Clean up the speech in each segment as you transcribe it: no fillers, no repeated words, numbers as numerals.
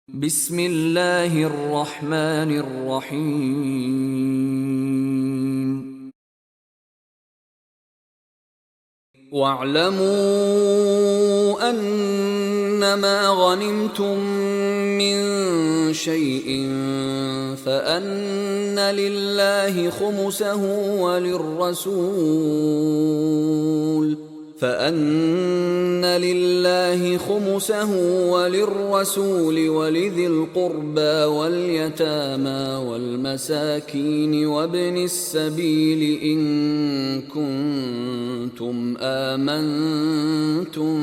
Bismillahirrahmanirrahim. Wa'lamu annama ghanimtum min syai'in fa anna lillahi khumusahu walirrasul فأن لله خمسه وللرسول ولذي القربى واليتامى والمساكين وابن السبيل إن كنتم آمنتم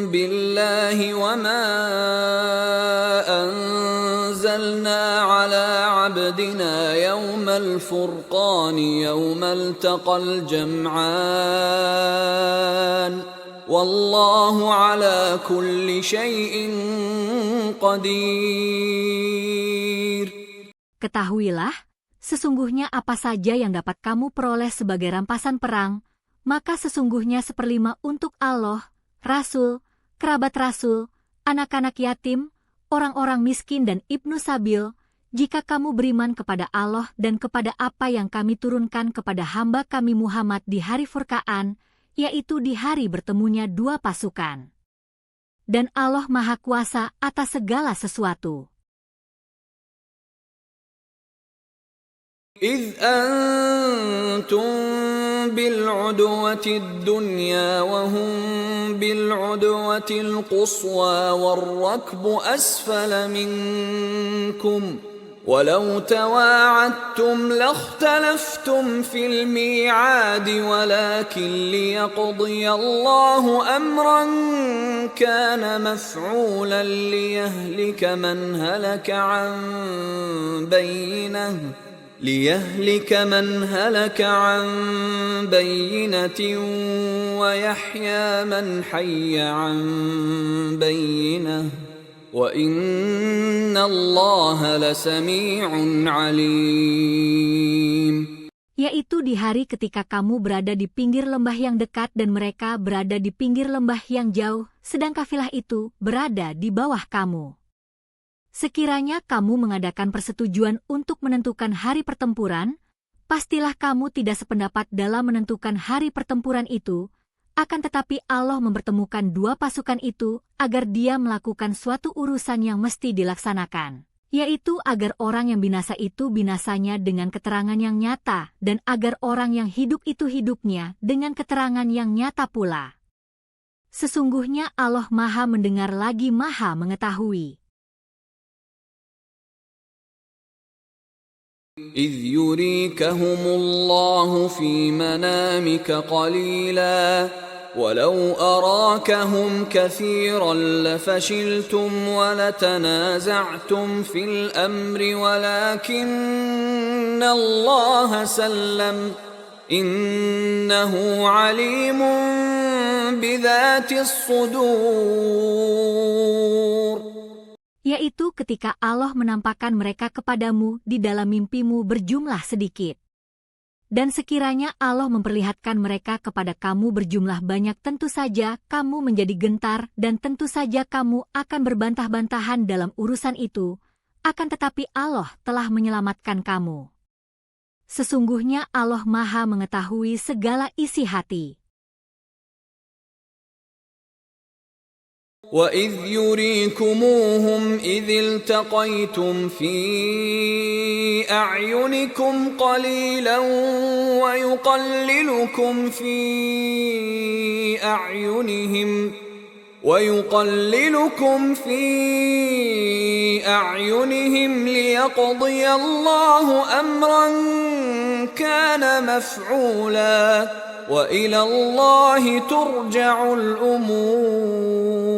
بالله وما أنزلنا على عبدنا يوم الفرقان يوم التقى الجمعان والله على كل شيء قدير. Ketahuilah, sesungguhnya apa saja yang dapat kamu peroleh sebagai rampasan perang, maka sesungguhnya seperlima untuk Allah, Rasul, kerabat Rasul, anak-anak yatim, orang-orang miskin dan Ibnu Sabil, jika kamu beriman kepada Allah dan kepada apa yang kami turunkan kepada hamba kami Muhammad di hari Furqan, yaitu di hari bertemunya dua pasukan. Dan Allah Maha Kuasa atas segala sesuatu. إذ أنتم بالعدوة الدنيا وهم بالعدوة القصوى والركب أسفل منكم ولو تواعدتم لاختلفتم في الميعاد ولكن ليقضي الله أمرا كان مفعولا ليهلك من هلك عن بينة ويحيى من حي عن بينة وإن الله لسميع عليم. Yaitu di hari ketika kamu berada di pinggir lembah yang dekat dan mereka berada di pinggir lembah yang jauh, sedang kafilah itu berada di bawah kamu. Sekiranya kamu mengadakan persetujuan untuk menentukan hari pertempuran, pastilah kamu tidak sependapat dalam menentukan hari pertempuran itu, akan tetapi Allah mempertemukan dua pasukan itu agar dia melakukan suatu urusan yang mesti dilaksanakan, yaitu agar orang yang binasa itu binasanya dengan keterangan yang nyata dan agar orang yang hidup itu hidupnya dengan keterangan yang nyata pula. Sesungguhnya Allah Maha mendengar lagi Maha mengetahui. إذ يريكهم الله في منامك قليلا ولو أراكهم كثيرا لفشلتم ولتنازعتم في الأمر ولكن الله سلم إنه عليم بذات الصدور. Yaitu ketika Allah menampakkan mereka kepadamu di dalam mimpimu berjumlah sedikit. Dan sekiranya Allah memperlihatkan mereka kepada kamu berjumlah banyak, tentu saja kamu menjadi gentar dan tentu saja kamu akan berbantah-bantahan dalam urusan itu, akan tetapi Allah telah menyelamatkan kamu. Sesungguhnya Allah Maha mengetahui segala isi hati. وَإِذْ يُرِيكُمُوهُمْ إِذِ الْتَقَيْتُمْ فِي أَعْيُنِكُمْ قَلِيلًا وَيُقَلِّلُكُمْ فِي أَعْيُنِهِمْ لِيَقْضِيَ اللَّهُ أَمْرًا كَانَ مَفْعُولًا وَإِلَى اللَّهِ تُرْجَعُ الْأُمُورُ.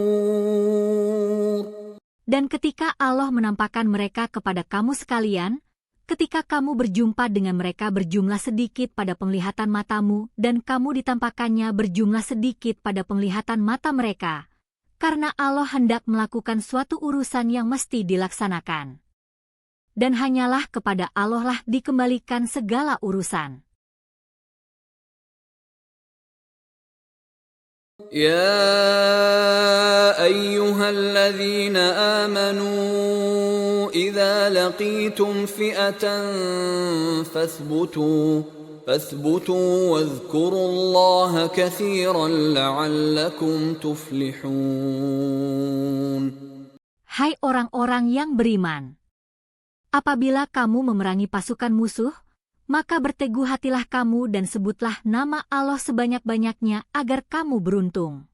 Dan ketika Allah menampakkan mereka kepada kamu sekalian, ketika kamu berjumpa dengan mereka berjumlah sedikit pada penglihatan matamu dan kamu ditampakkannya berjumlah sedikit pada penglihatan mata mereka, karena Allah hendak melakukan suatu urusan yang mesti dilaksanakan. Dan hanyalah kepada Allah lah dikembalikan segala urusan. يا أيها الذين آمنوا إذا لقيتم فئة فاثبتوا واذكروا الله كثيرا لعلكم تفلحون. Hai orang-orang yang beriman, apabila kamu memerangi pasukan musuh, maka berteguh hatilah kamu dan sebutlah nama Allah sebanyak-banyaknya agar kamu beruntung.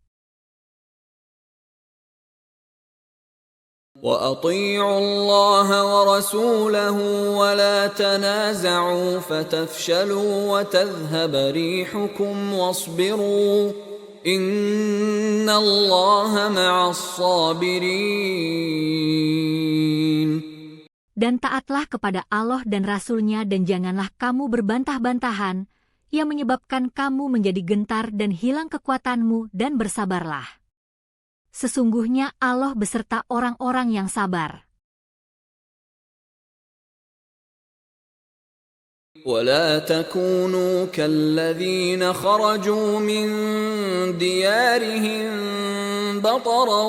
وَأَطِيعُوا اللَّهَ وَرَسُولَهُ وَلَا تَنَازَعُوا فَتَفْشَلُوا وَتَذْهَبَ رِيحُكُمْ وَاصْبِرُوا إِنَّ اللَّهَ مَعَ الصَّابِرِينَ. Dan taatlah kepada Allah dan Rasul-Nya dan janganlah kamu berbantah-bantahan, yang menyebabkan kamu menjadi gentar dan hilang kekuatanmu, dan bersabarlah. Sesungguhnya Allah beserta orang-orang yang sabar. ولا تكونوا كالذين خرجوا من ديارهم بطرا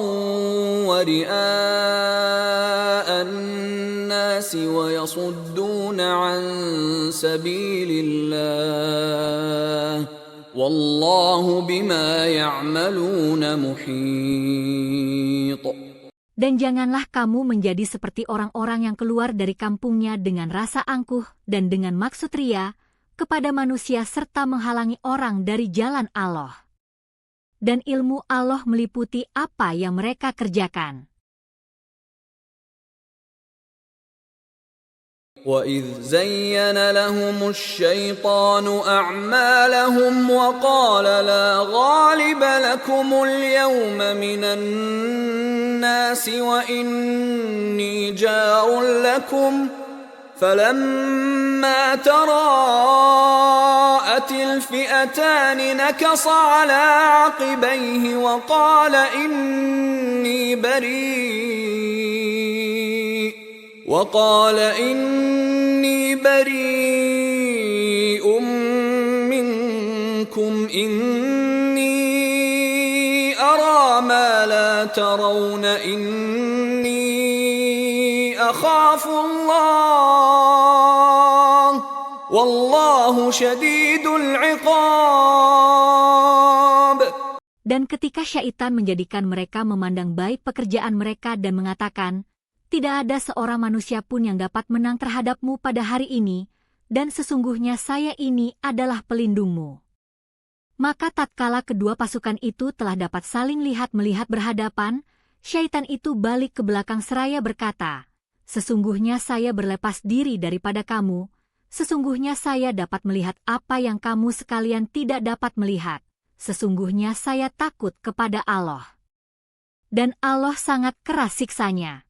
ورئاء الناس ويصدون عن سبيل الله والله بما يعملون محيط. Dan janganlah kamu menjadi seperti orang-orang yang keluar dari kampungnya dengan rasa angkuh dan dengan maksud ria kepada manusia serta menghalangi orang dari jalan Allah. Dan ilmu Allah meliputi apa yang mereka kerjakan. وَإِذْ زَيَّنَ لَهُمُ الشَّيْطَانُ أَعْمَالَهُمْ وَقَالَ لَا غَالِبَ لَكُمُ الْيَوْمَ مِنَ النَّاسِ وَإِنِّي جَارٌ لَكُمْ فَلَمَّا تَرَاءَتِ الْفِئَتَانِ نَكَصَ عَلَى عَقِبَيْهِ وَقَالَ إِنِّي بريء منكم إني أرى ما لا ترون إني أخاف الله والله شديد العقاب. Dan ketika syaitan menjadikan mereka memandang baik pekerjaan mereka dan mengatakan, tidak ada seorang manusia pun yang dapat menang terhadapmu pada hari ini, dan sesungguhnya saya ini adalah pelindungmu. Maka tatkala kedua pasukan itu telah dapat saling lihat-melihat berhadapan, syaitan itu balik ke belakang seraya berkata, sesungguhnya saya berlepas diri daripada kamu, sesungguhnya saya dapat melihat apa yang kamu sekalian tidak dapat melihat, sesungguhnya saya takut kepada Allah. Dan Allah sangat keras siksanya.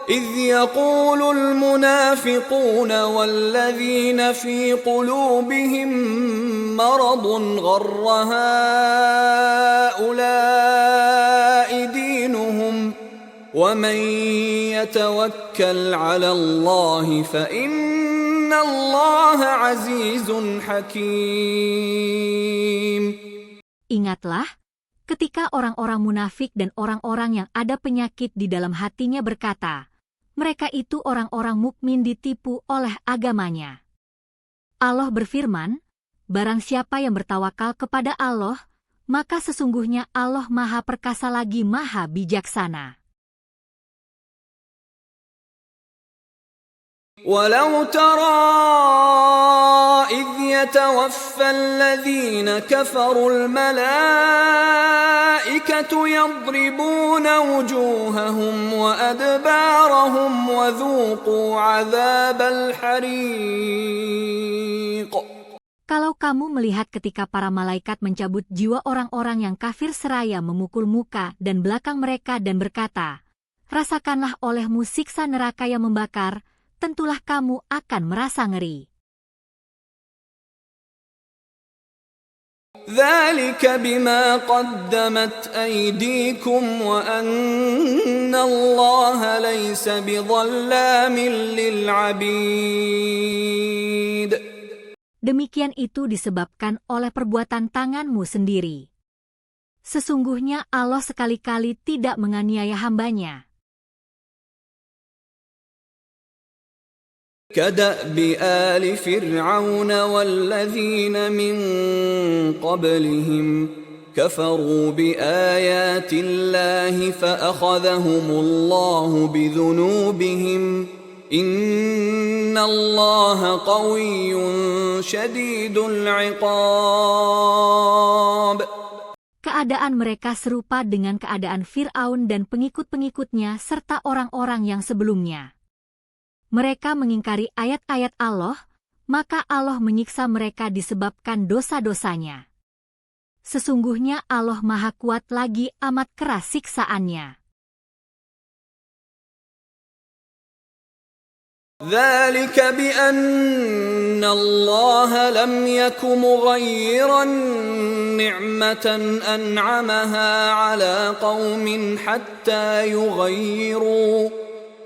إذ يقول المنافقون والذين في قلوبهم مرض غر هؤلاء دينهم ومن يتوكل على الله فإن الله عزيز حكيم. Ingatlah, ketika orang-orang munafik dan orang-orang yang ada penyakit di dalam hatinya berkata, mereka itu orang-orang mukmin ditipu oleh agamanya. Allah berfirman, barang siapa yang bertawakal kepada Allah, maka sesungguhnya Allah Maha Perkasa lagi Maha Bijaksana. ولو ترى إذ يتوفى الذين كفروا الملائكة يضربون وجوههم وأدبارهم وذوقوا عذاب الحريق. Kalau kamu melihat ketika para malaikat mencabut jiwa orang-orang yang kafir seraya memukul muka dan belakang mereka dan berkata, rasakanlah olehmu siksa neraka yang membakar, tentulah kamu akan merasa ngeri. ذلك بما قدمت أيديكم وأن الله ليس بظلام للعبيد. Demikian itu disebabkan oleh perbuatan tanganmu sendiri. Sesungguhnya Allah sekali-kali tidak menganiaya hambanya. كدأب آل فرعون والذين من قبلهم كفروا بآيات الله فأخذهم الله بذنوبهم إن الله قوي شديد العقاب. Keadaan mereka serupa dengan keadaan Fir'aun dan pengikut-pengikutnya serta orang-orang yang sebelumnya. Mereka mengingkari ayat-ayat Allah, maka Allah menyiksa mereka disebabkan dosa-dosanya. Sesungguhnya Allah Maha Kuat lagi amat keras siksaannya. ذلك بأن الله لم يك مغيرا نعمة أنعمها على قوم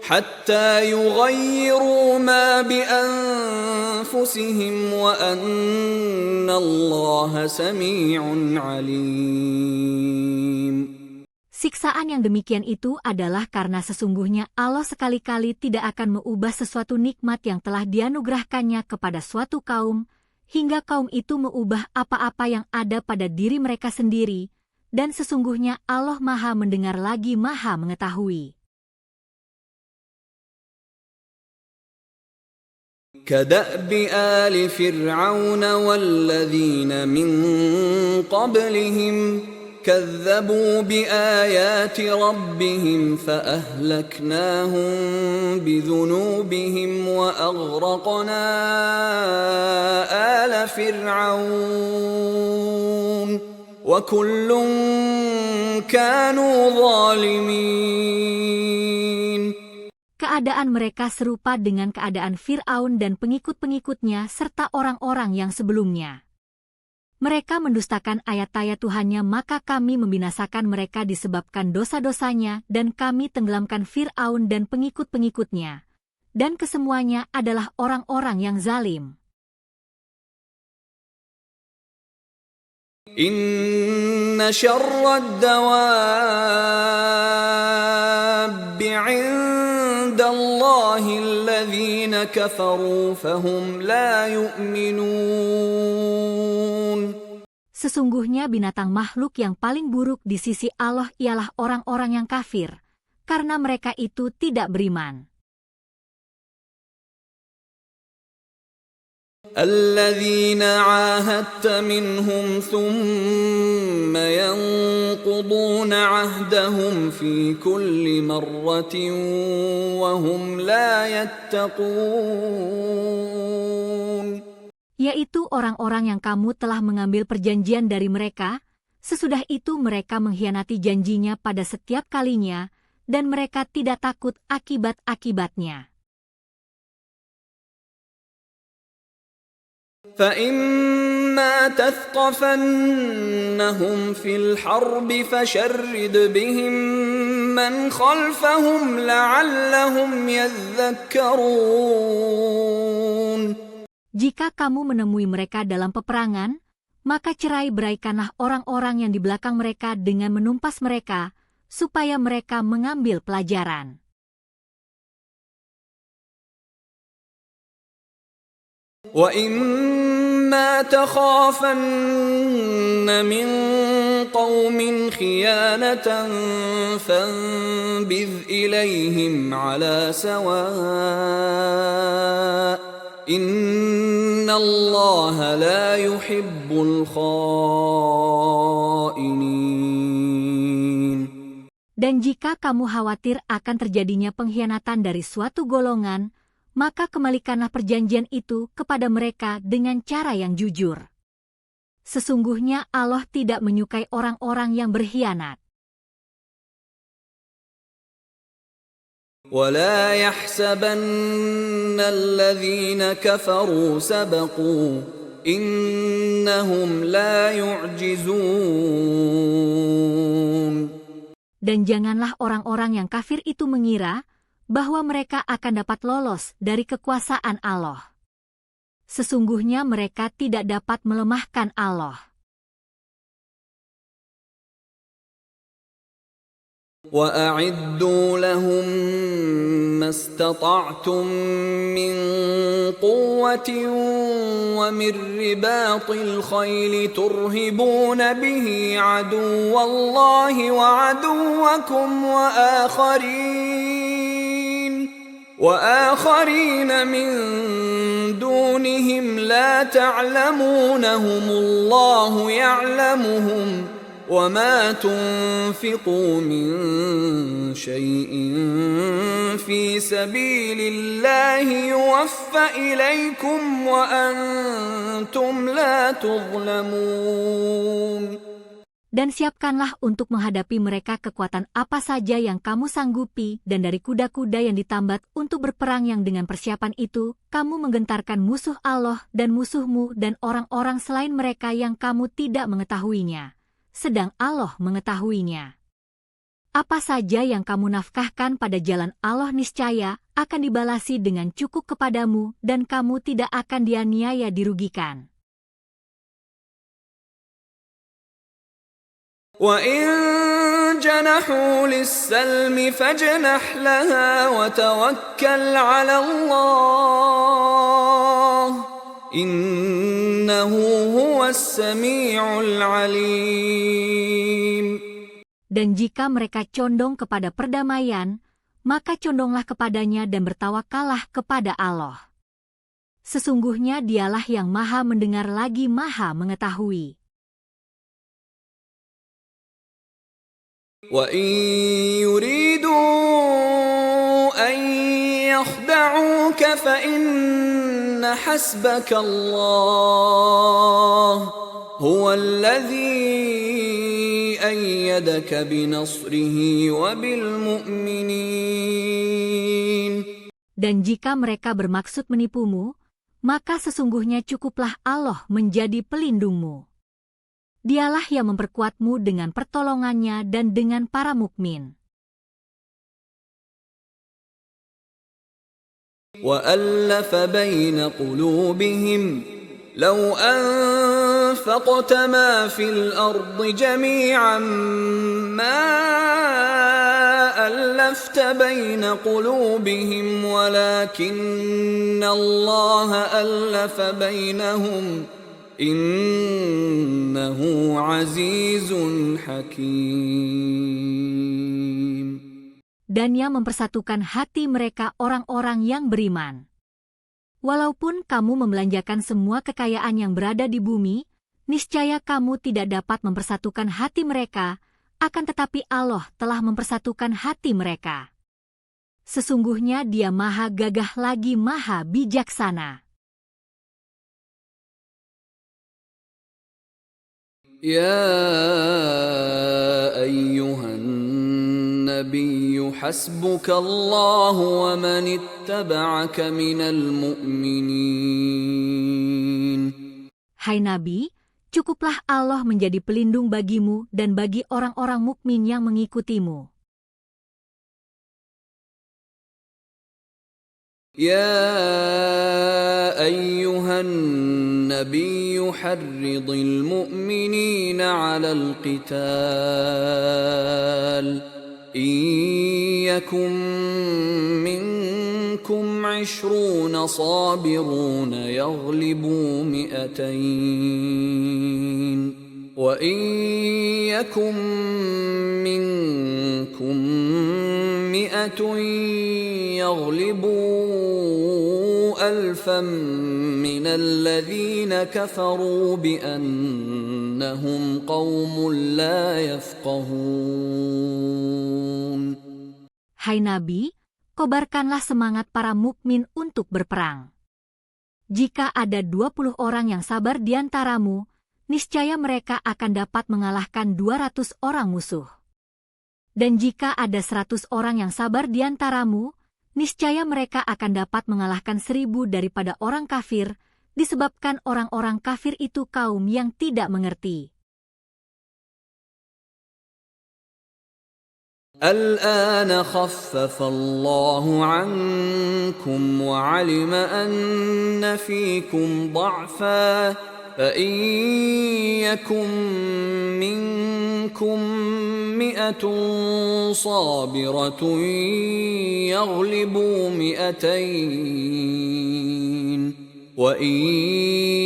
حتى يغيروا ما بأنفسهم وأن الله سميع عليم. Siksaan yang demikian itu adalah karena sesungguhnya Allah sekali-kali tidak akan mengubah sesuatu nikmat yang telah dianugerahkannya kepada suatu kaum, hingga kaum itu mengubah apa-apa yang ada pada diri mereka sendiri, dan sesungguhnya Allah Maha mendengar lagi Maha mengetahui. كدأب آل فرعون والذين من قبلهم كذبوا بآيات ربهم فأهلكناهم بذنوبهم وأغرقنا آل فرعون وكل كانوا ظالمين. Keadaan mereka serupa dengan keadaan Fir'aun dan pengikut-pengikutnya serta orang-orang yang sebelumnya. Mereka mendustakan ayat-ayat Tuhannya, maka kami membinasakan mereka disebabkan dosa-dosanya, dan kami tenggelamkan Fir'aun dan pengikut-pengikutnya. Dan kesemuanya adalah orang-orang yang zalim. Inna syarrad dawab 'indallahi alladhina kafaru fahum la yu'minun. Sesungguhnya binatang makhluk yang paling buruk di sisi Allah ialah orang-orang yang kafir, karena mereka itu tidak beriman. الذين عاهدت منهم ثم ينقضون عهدهم في كل مرة وهم لا يتقون. Yaitu orang-orang yang kamu telah mengambil perjanjian dari mereka, sesudah itu mereka mengkhianati janjinya pada setiap kalinya, dan mereka tidak takut akibat-akibatnya. فَإِمَّا تَثْقَفَنَّهُمْ فِي الْحَرْبِ فَشَرِّدْ بِهِمْ مَنْ خَلْفَهُمْ لَعَلَّهُمْ يَذَّكَّرُونَ. Jika kamu menemui mereka dalam peperangan, maka cerai-beraikanlah orang-orang yang di belakang mereka dengan menumpas mereka, supaya mereka mengambil pelajaran. وَإِمَّا تَخَافَنَّ مِنْ قَوْمٍ خِيَانَةً فَانبِذْ إِلَيْهِمْ عَلَى سَوَاءٍ إِنَّ اللَّهَ لَا يُحِبُّ الْخَائِنِينَ. Dan jika kamu khawatir akan terjadinya pengkhianatan dari suatu golongan, maka kembalikanlah perjanjian itu kepada mereka dengan cara yang jujur. Sesungguhnya Allah tidak menyukai orang-orang yang berkhianat. وَلَا يَحْسَبَنَّ الَّذِينَ كَفَرُوا سَبَقُوا إِنَّهُمْ لَا يُعْجِزُونَ. Dan janganlah orang-orang yang kafir itu mengira bahwa mereka akan dapat lolos dari kekuasaan Allah. Sesungguhnya mereka tidak dapat melemahkan Allah. وَأَعِدُّوا لَهُم مَّا اسْتَطَعْتُم مِّن قُوَّةٍ وَمِن رِّبَاطِ الْخَيْلِ تُرْهِبُونَ بِهِ عَدُوَّ اللَّهِ وَعَدُوَّكُمْ وَآخَرِينَ مِن دُونِهِمْ لَا تَعْلَمُونَهُمُ اللَّهُ يَعْلَمُهُمْ ۚ وَمَا تُنفِقُوا مِن شَيْءٍ فِي سَبِيلِ اللَّهِ يُوَفَّ إِلَيْكُمْ وَأَنتُمْ لَا تُظْلَمُونَ. Dan siapkanlah untuk menghadapi mereka kekuatan apa saja yang kamu sanggupi, dan dari kuda-kuda yang ditambat untuk berperang yang dengan persiapan itu, kamu menggentarkan musuh Allah dan musuhmu dan orang-orang selain mereka yang kamu tidak mengetahuinya. Sedang Allah mengetahuinya. Apa saja yang kamu nafkahkan pada jalan Allah niscaya akan dibalasi dengan cukup kepadamu dan kamu tidak akan dianiaya dirugikan. وَإِن جَنَحُوا لِلسَّلْمِ فَاجْنَحْ لَهَا وَتَوَكَّلْ عَلَى اللَّهِ إِنَّهُ هُوَ السَّمِيعُ الْعَلِيمُ. Dan jika mereka condong kepada perdamaian, maka condonglah kepadanya dan bertawakallah kepada Allah. Sesungguhnya dialah yang maha mendengar lagi maha mengetahui. وَإِن يُرِيدُوا أَن يَخْدَعُوكَ فَإِنَّ حَسْبَكَ اللَّهُ هُوَ الَّذِي أَيَّدَكَ بِنَصْرِهِ وَبِالْمُؤْمِنِينَ. Dan jika mereka bermaksud menipumu, maka sesungguhnya cukuplah Allah menjadi pelindungmu. Dialah yang memperkuatmu dengan pertolongannya dan dengan para mukmin. وَأَلَّفَ بَيْنَ قُلُوبِهِمْ لَوْ أَنفَقْتَ مَا فِي الْأَرْضِ جَمِيعًا مَّا أَلَّفْتَ بَيْنَ قُلُوبِهِمْ وَلَكِنَّ اللَّهَ أَلَّفَ بَيْنَهُمْ إِنَّهُ عَزِيزٌ حَكِيمٌ. Dan yang mempersatukan hati mereka orang-orang yang beriman. Walaupun kamu membelanjakan semua kekayaan yang berada di bumi, niscaya kamu tidak dapat mempersatukan hati mereka, akan tetapi Allah telah mempersatukan hati mereka. Sesungguhnya Dia maha gagah lagi maha bijaksana. يا أيها النبي حسبك الله ومن اتبعك من المؤمنين. Hai Nabi, cukuplah Allah menjadi pelindung bagimu dan bagi orang-orang mukmin yang mengikutimu. يا أيها النبي حرض المؤمنين على القتال إن يكن منكم 20 صابرون يغلبوا 200 وإن يكن منكم 100 يغلبوا 1000 من الذين كفروا بأنهم قوم لا يفقهون. Hai Nabi, kobarkanlah semangat para mukmin untuk berperang. Jika ada 20 orang yang sabar di antaramu, niscaya mereka akan dapat mengalahkan 200 orang musuh. Dan jika ada 100 orang yang sabar di antaramu, niscaya mereka akan dapat mengalahkan 1000 daripada orang kafir, disebabkan orang-orang kafir itu kaum yang tidak mengerti. الآن خفف الله عنكم وعلم أن فيكم ضعفا فإن يكن منكم 100 صابرة يغلبوا 200 وإن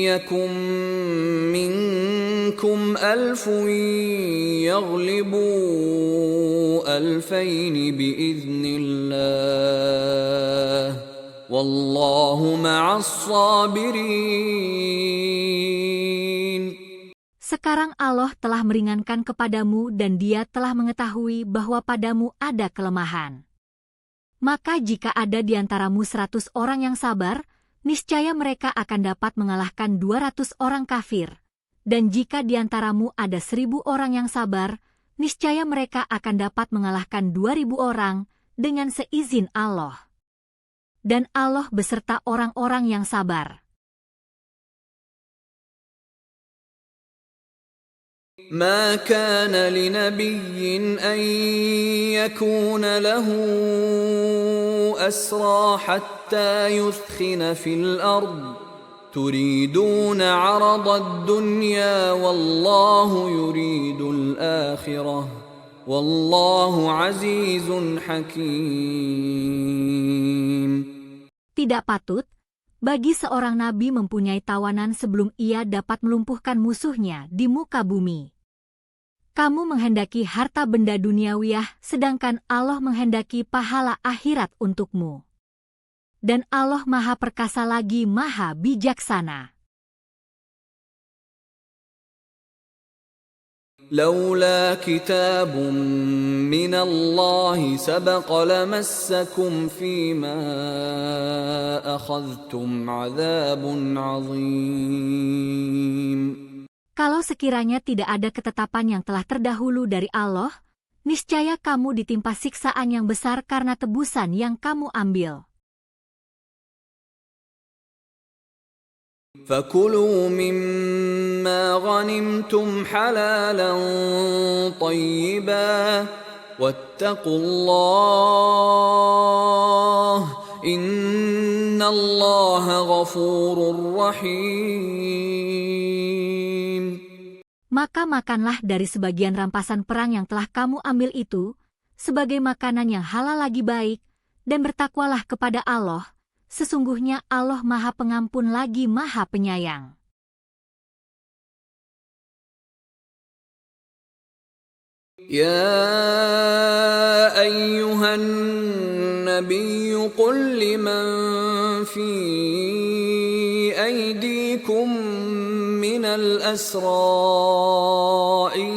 يكن منكم 1000 يغلبوا 2000 بإذن الله والله مع الصابرين. Sekarang Allah telah meringankan kepadamu dan Dia telah mengetahui bahwa padamu ada kelemahan. Maka jika ada di antaramu 100 orang yang sabar, niscaya mereka akan dapat mengalahkan 200 orang kafir. Dan jika di antaramu ada 1000 orang yang sabar, niscaya mereka akan dapat mengalahkan 2000 orang dengan seizin Allah. Dan Allah beserta orang-orang yang sabar. ما كان لنبي أن يكون له أسرى حتى يثخن في الأرض تريدون عرض الدنيا والله يريد الآخرة والله عزيز حكيم. Tidak patut bagi seorang nabi mempunyai tawanan sebelum ia dapat melumpuhkan musuhnya di muka bumi. Kamu menghendaki harta benda duniawiyah, sedangkan Allah menghendaki pahala akhirat untukmu. Dan Allah Maha Perkasa lagi Maha Bijaksana. لولا كتاب من الله سبق لمسكم فيما أخذتم عذاب عظيم. Kalau sekiranya tidak ada ketetapan yang telah terdahulu dari Allah, niscaya kamu ditimpa siksaan yang besar karena tebusan yang kamu ambil. فكلوا مما غنمتم حلالا طيبا واتقوا الله إن الله غفور رحيم. Maka makanlah dari sebagian rampasan perang yang telah kamu ambil itu, sebagai makanan yang halal lagi baik, dan bertakwalah kepada Allah. Sesungguhnya Allah Maha Pengampun lagi Maha Penyayang. يا أيها النبي قل لمن في أيديكم من الأسرى إن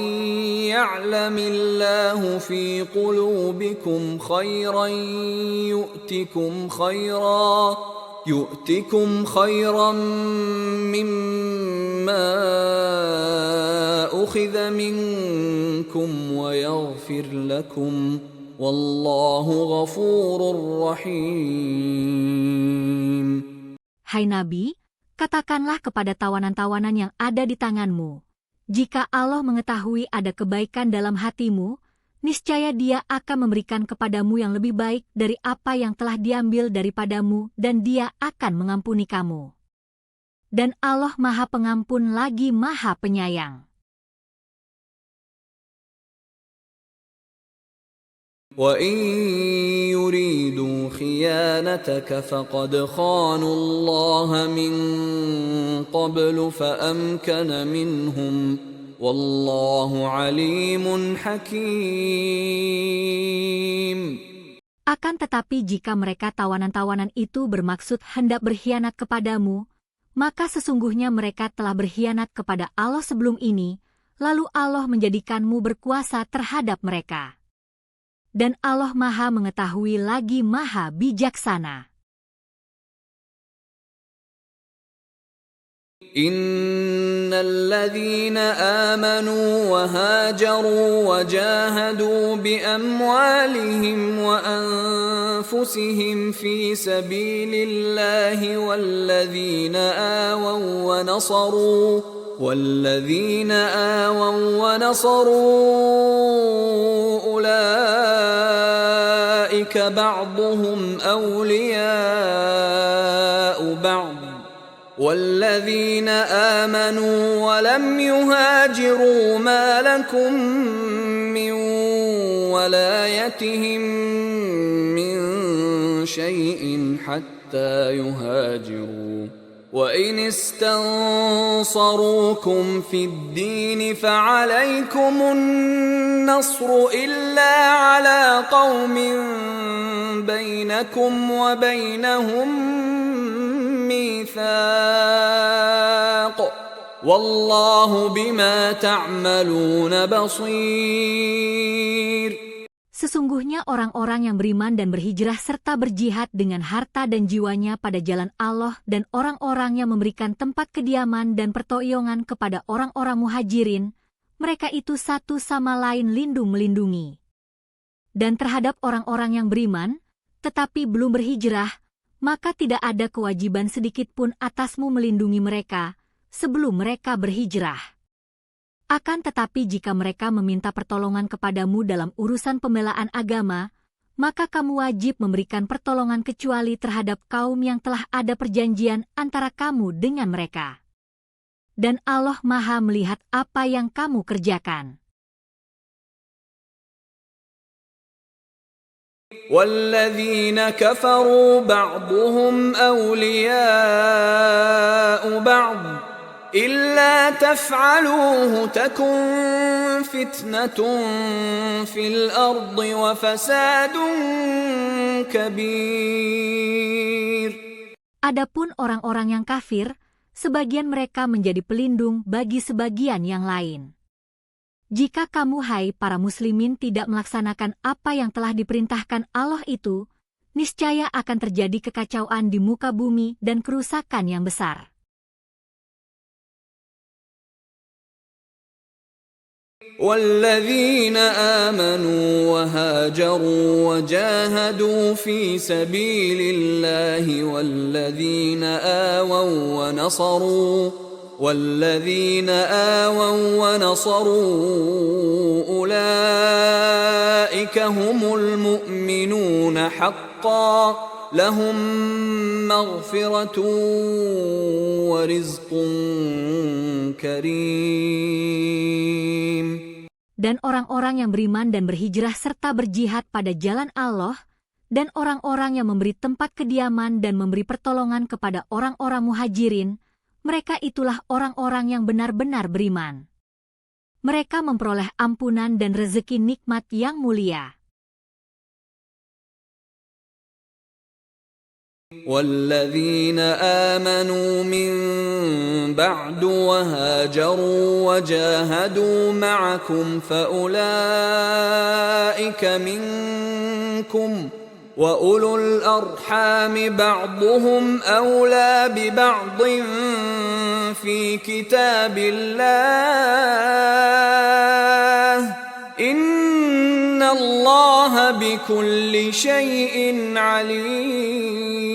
يعلم الله في قلوبكم خيرا يؤتكم خيرا مما أخذ منكم ويغفر لكم والله غفور رحيم. Hai Nabi, katakanlah kepada tawanan-tawanan yang ada di tanganmu, jika Allah mengetahui ada kebaikan dalam hatimu, niscaya Dia akan memberikan kepadamu yang lebih baik dari apa yang telah diambil daripadamu dan Dia akan mengampuni kamu. Dan Allah Maha Pengampun lagi Maha Penyayang. وَإِن يُرِيدُوا خِيَانَتَكَ فَقَدْ خَانُوا اللَّهَ مِن قَبْلُ فَأَمْكَنَ مِنْهُمْ وَاللَّهُ عَلِيمٌ حَكِيمٌ. Akan tetapi jika mereka tawanan-tawanan itu bermaksud hendak berkhianat kepadamu, maka sesungguhnya mereka telah berkhianat kepada Allah sebelum ini, lalu Allah menjadikanmu berkuasa terhadap mereka. Dan Allah Maha Mengetahui lagi Maha Bijaksana. Innal ladzina amanu wa hajaru wa jahadu bi amwalihim wa anfusihim fi sabilillahi wal ladzina awaw wa nasaru والذين آووا ونصروا أولئك بعضهم أولياء بعض والذين آمنوا ولم يهاجروا ما لكم من ولايتهم من شيء حتى يهاجروا وإن استنصروكم في الدين فعليكم النصر إلا على قوم بينكم وبينهم ميثاق والله بما تعملون بصير. Sesungguhnya orang-orang yang beriman dan berhijrah serta berjihad dengan harta dan jiwanya pada jalan Allah dan orang-orang yang memberikan tempat kediaman dan pertolongan kepada orang-orang muhajirin, mereka itu satu sama lain lindung melindungi. Dan terhadap orang-orang yang beriman, tetapi belum berhijrah, maka tidak ada kewajiban sedikitpun atasmu melindungi mereka sebelum mereka berhijrah. Akan tetapi jika mereka meminta pertolongan kepadamu dalam urusan pembelaan agama, maka kamu wajib memberikan pertolongan kecuali terhadap kaum yang telah ada perjanjian antara kamu dengan mereka. Dan Allah Maha melihat apa yang kamu kerjakan. والذين كفروا بعضهم أولياء بعض إلا تفعلوه تكن فتنة في الأرض وفساد كبير. Adapun orang-orang yang kafir, sebagian mereka menjadi pelindung bagi sebagian yang lain. Jika kamu, hai para muslimin, tidak melaksanakan apa yang telah diperintahkan Allah itu, niscaya akan terjadi kekacauan di muka bumi dan kerusakan yang besar. والذين آمنوا وهاجروا وجاهدوا في سبيل الله والذين آووا ونصروا أولئك هم المؤمنون حقا لهم مغفرة ورزق كريم. Dan orang-orang yang beriman dan berhijrah serta berjihad pada jalan Allah, dan orang-orang yang memberi tempat kediaman dan memberi pertolongan kepada orang-orang muhajirin, mereka itulah orang-orang yang benar-benar beriman. Mereka memperoleh ampunan dan rezeki nikmat yang mulia. والذين آمنوا من بعد وهاجروا وجاهدوا معكم فأولئك منكم وأولو الأرحام بعضهم أولى ببعض في كتاب الله إن الله بكل شيء عليم.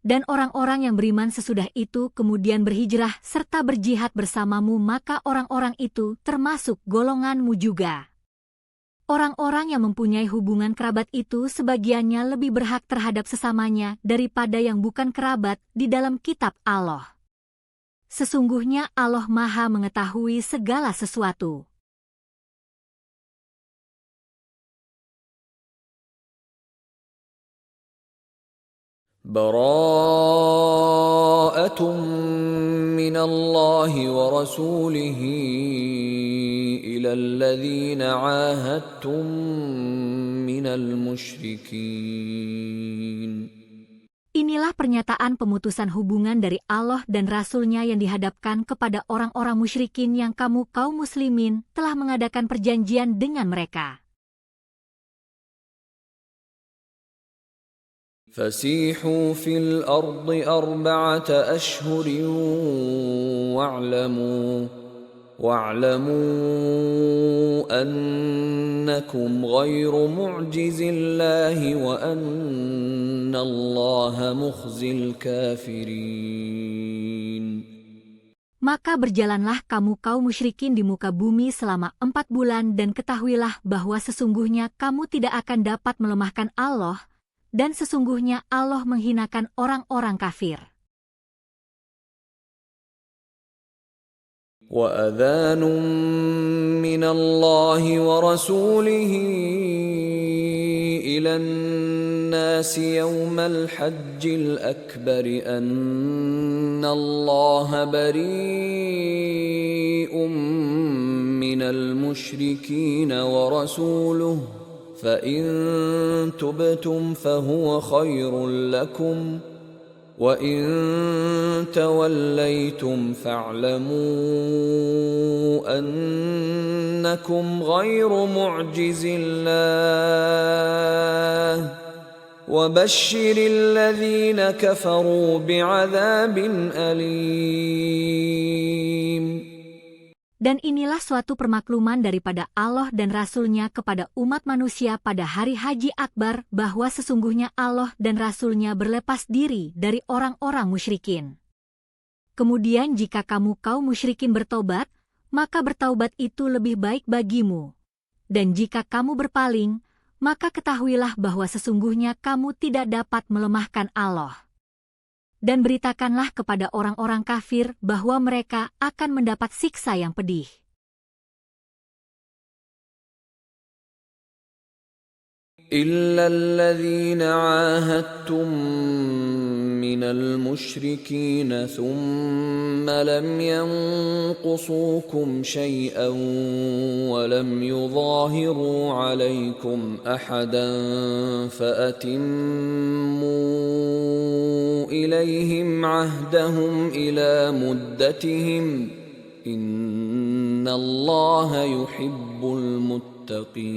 Dan orang-orang yang beriman sesudah itu kemudian berhijrah serta berjihad bersamamu, maka orang-orang itu termasuk golonganmu juga. Orang-orang yang mempunyai hubungan kerabat itu sebagiannya lebih berhak terhadap sesamanya daripada yang bukan kerabat di dalam kitab Allah. Sesungguhnya Allah Maha mengetahui segala sesuatu. براءة من الله ورسوله إلى الذين عاهدتم من المشركين. Inilah pernyataan pemutusan hubungan dari Allah dan Rasul-Nya yang dihadapkan kepada orang-orang musyrikin yang kamu kaum muslimin telah mengadakan perjanjian dengan mereka. فسيحوا في الأرض 4 أشهر واعلموا أنكم غير معجز الله وأن الله مخزي الكافرين. Maka berjalanlah kamu kaum musyrikin di muka bumi selama 4 bulan dan ketahuilah bahwa sesungguhnya kamu tidak akan dapat melemahkan Allah dan sesungguhnya Allah menghinakan orang-orang kafir. وَأَذَانٌ مِّنَ اللَّهِ وَرَسُولِهِ إِلَى النَّاسِ يَوْمَ الْحَجِّ الْأَكْبَرِ أَنَّ اللَّهَ بَرِيءٌ مِّنَ الْمُشْرِكِينَ وَرَسُولُهُ فَإِن تُبْتُمْ فَهُوَ خَيْرٌ لَّكُمْ وَإِن تَوَلَّيْتُمْ فَاعْلَمُوا أَنَّكُمْ غَيْرُ مُعْجِزِ اللَّهِ وَبَشِّرِ الَّذِينَ كَفَرُوا بِعَذَابٍ أَلِيمٍ. Dan inilah suatu permakluman daripada Allah dan Rasul-Nya kepada umat manusia pada hari Haji Akbar bahwa sesungguhnya Allah dan Rasul-Nya berlepas diri dari orang-orang musyrikin. Kemudian jika kamu kaum musyrikin bertobat, maka bertaubat itu lebih baik bagimu. Dan jika kamu berpaling, maka ketahuilah bahwa sesungguhnya kamu tidak dapat melemahkan Allah. Dan beritakanlah kepada orang-orang kafir bahwa mereka akan mendapat siksa yang pedih. إِلَّا الَّذِينَ عَاهَدتُّم مِّنَ الْمُشْرِكِينَ ثُمَّ لَمْ يَنقُصُوكُمْ شَيْئًا وَلَمْ يُظَاهِرُوا عَلَيْكُمْ أَحَدًا فَأَتِمُّوا إِلَيْهِمْ عَهْدَهُمْ إِلَى مُدَّتِهِمْ إِنَّ اللَّهَ يُحِبُّ الْمُتَّقِينَ.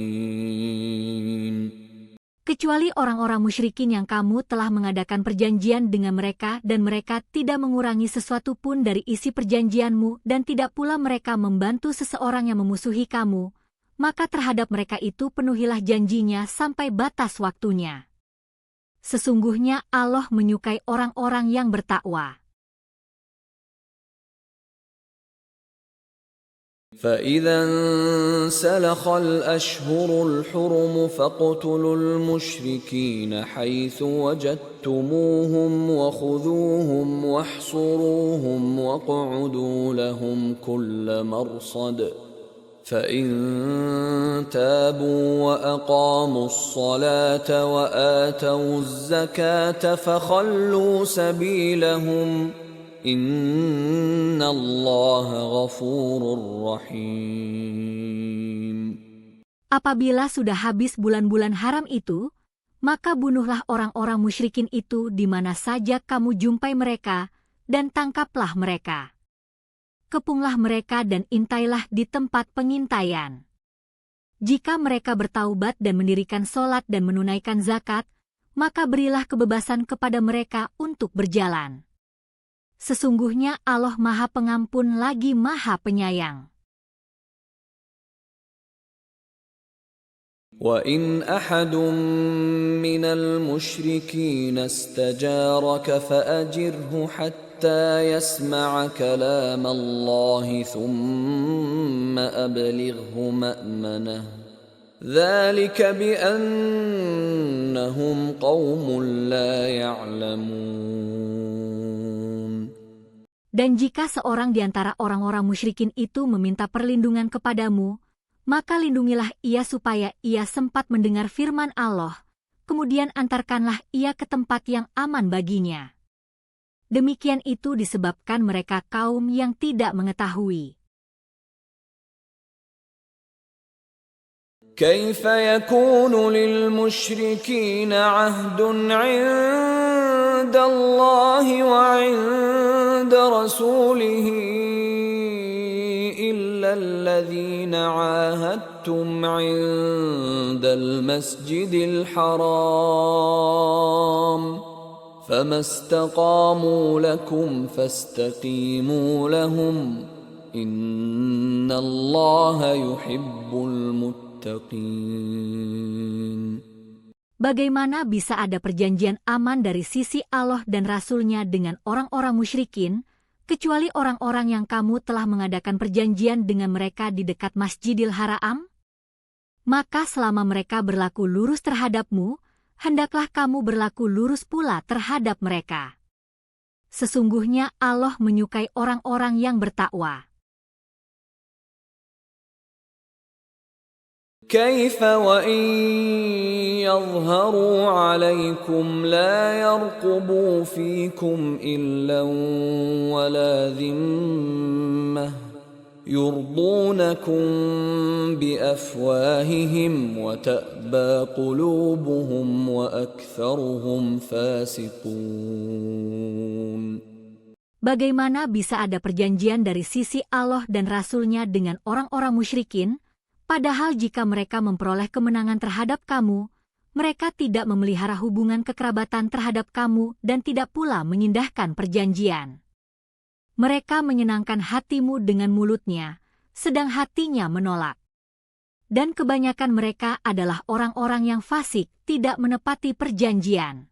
Kecuali orang-orang musyrikin yang kamu telah mengadakan perjanjian dengan mereka dan mereka tidak mengurangi sesuatu pun dari isi perjanjianmu dan tidak pula mereka membantu seseorang yang memusuhi kamu, maka terhadap mereka itu penuhilah janjinya sampai batas waktunya. Sesungguhnya Allah menyukai orang-orang yang bertakwa. فَإِذَا انسَلَخَ الْأَشْهُرُ الْحُرُمُ فَاقْتُلُوا الْمُشْرِكِينَ حَيْثُ وَجَدتُّمُوهُمْ وَخُذُوهُمْ وَاحْصُرُوهُمْ وَاقْعُدُوا لَهُمْ كُلَّ مَرْصَدٍ فَإِن تَابُوا وَأَقَامُوا الصَّلَاةَ وَآتَوُا الزَّكَاةَ فَخَلُّوا سَبِيلَهُمْ Inna Allah ghafurur rahim. Apabila sudah habis bulan-bulan haram itu, maka bunuhlah orang-orang musyrikin itu di mana saja kamu jumpai mereka, dan tangkaplah mereka. Kepunglah mereka dan intailah di tempat pengintaian. Jika mereka bertaubat dan mendirikan sholat dan menunaikan zakat, maka berilah kebebasan kepada mereka untuk berjalan. Sesungguhnya Allah Maha Pengampun lagi Maha Penyayang. وَإِنْ أَحَدٌ مِّنَ الْمُشْرِكِينَ اسْتَجَارَكَ فَأَجِرْهُ حَتَّى يَسْمَعَ كَلَامَ اللَّهِ ثُمَّ أَبْلِغْهُ مَأْمَنَهُ ذَلِكَ بِأَنَّهُمْ قَوْمٌ لَّا يَعْلَمُونَ. Dan jika seorang di antara orang-orang musyrikin itu meminta perlindungan kepadamu, maka lindungilah ia supaya ia sempat mendengar firman Allah, kemudian antarkanlah ia ke tempat yang aman baginya. Demikian itu disebabkan mereka kaum yang tidak mengetahui. كيف يكون للمشركين عهد عند الله وعند رسوله إلا الذين عاهدتم عند المسجد الحرام فما استقاموا لكم فاستقيموا لهم Innallaha yuhibbul muttaqin. Bagaimana bisa ada perjanjian aman dari sisi Allah dan Rasul-Nya dengan orang-orang musyrikin, kecuali orang-orang yang kamu telah mengadakan perjanjian dengan mereka di dekat Masjidil Haram? Maka selama mereka berlaku lurus terhadapmu, hendaklah kamu berlaku lurus pula terhadap mereka. Sesungguhnya Allah menyukai orang-orang yang bertakwa. كيف وإن يظهروا عليكم لا يرقبوا فيكم إلا ولا ذمة يرضونكم بأفواههم وتأبى قلوبهم وأكثرهم فاسقون. Bagaimana bisa ada perjanjian dari sisi Allah dan Rasul-Nya dengan orang-orang musyrikin? Padahal jika mereka memperoleh kemenangan terhadap kamu, mereka tidak memelihara hubungan kekerabatan terhadap kamu dan tidak pula mengindahkan perjanjian. Mereka menyenangkan hatimu dengan mulutnya, sedang hatinya menolak. Dan kebanyakan mereka adalah orang-orang yang fasik, tidak menepati perjanjian.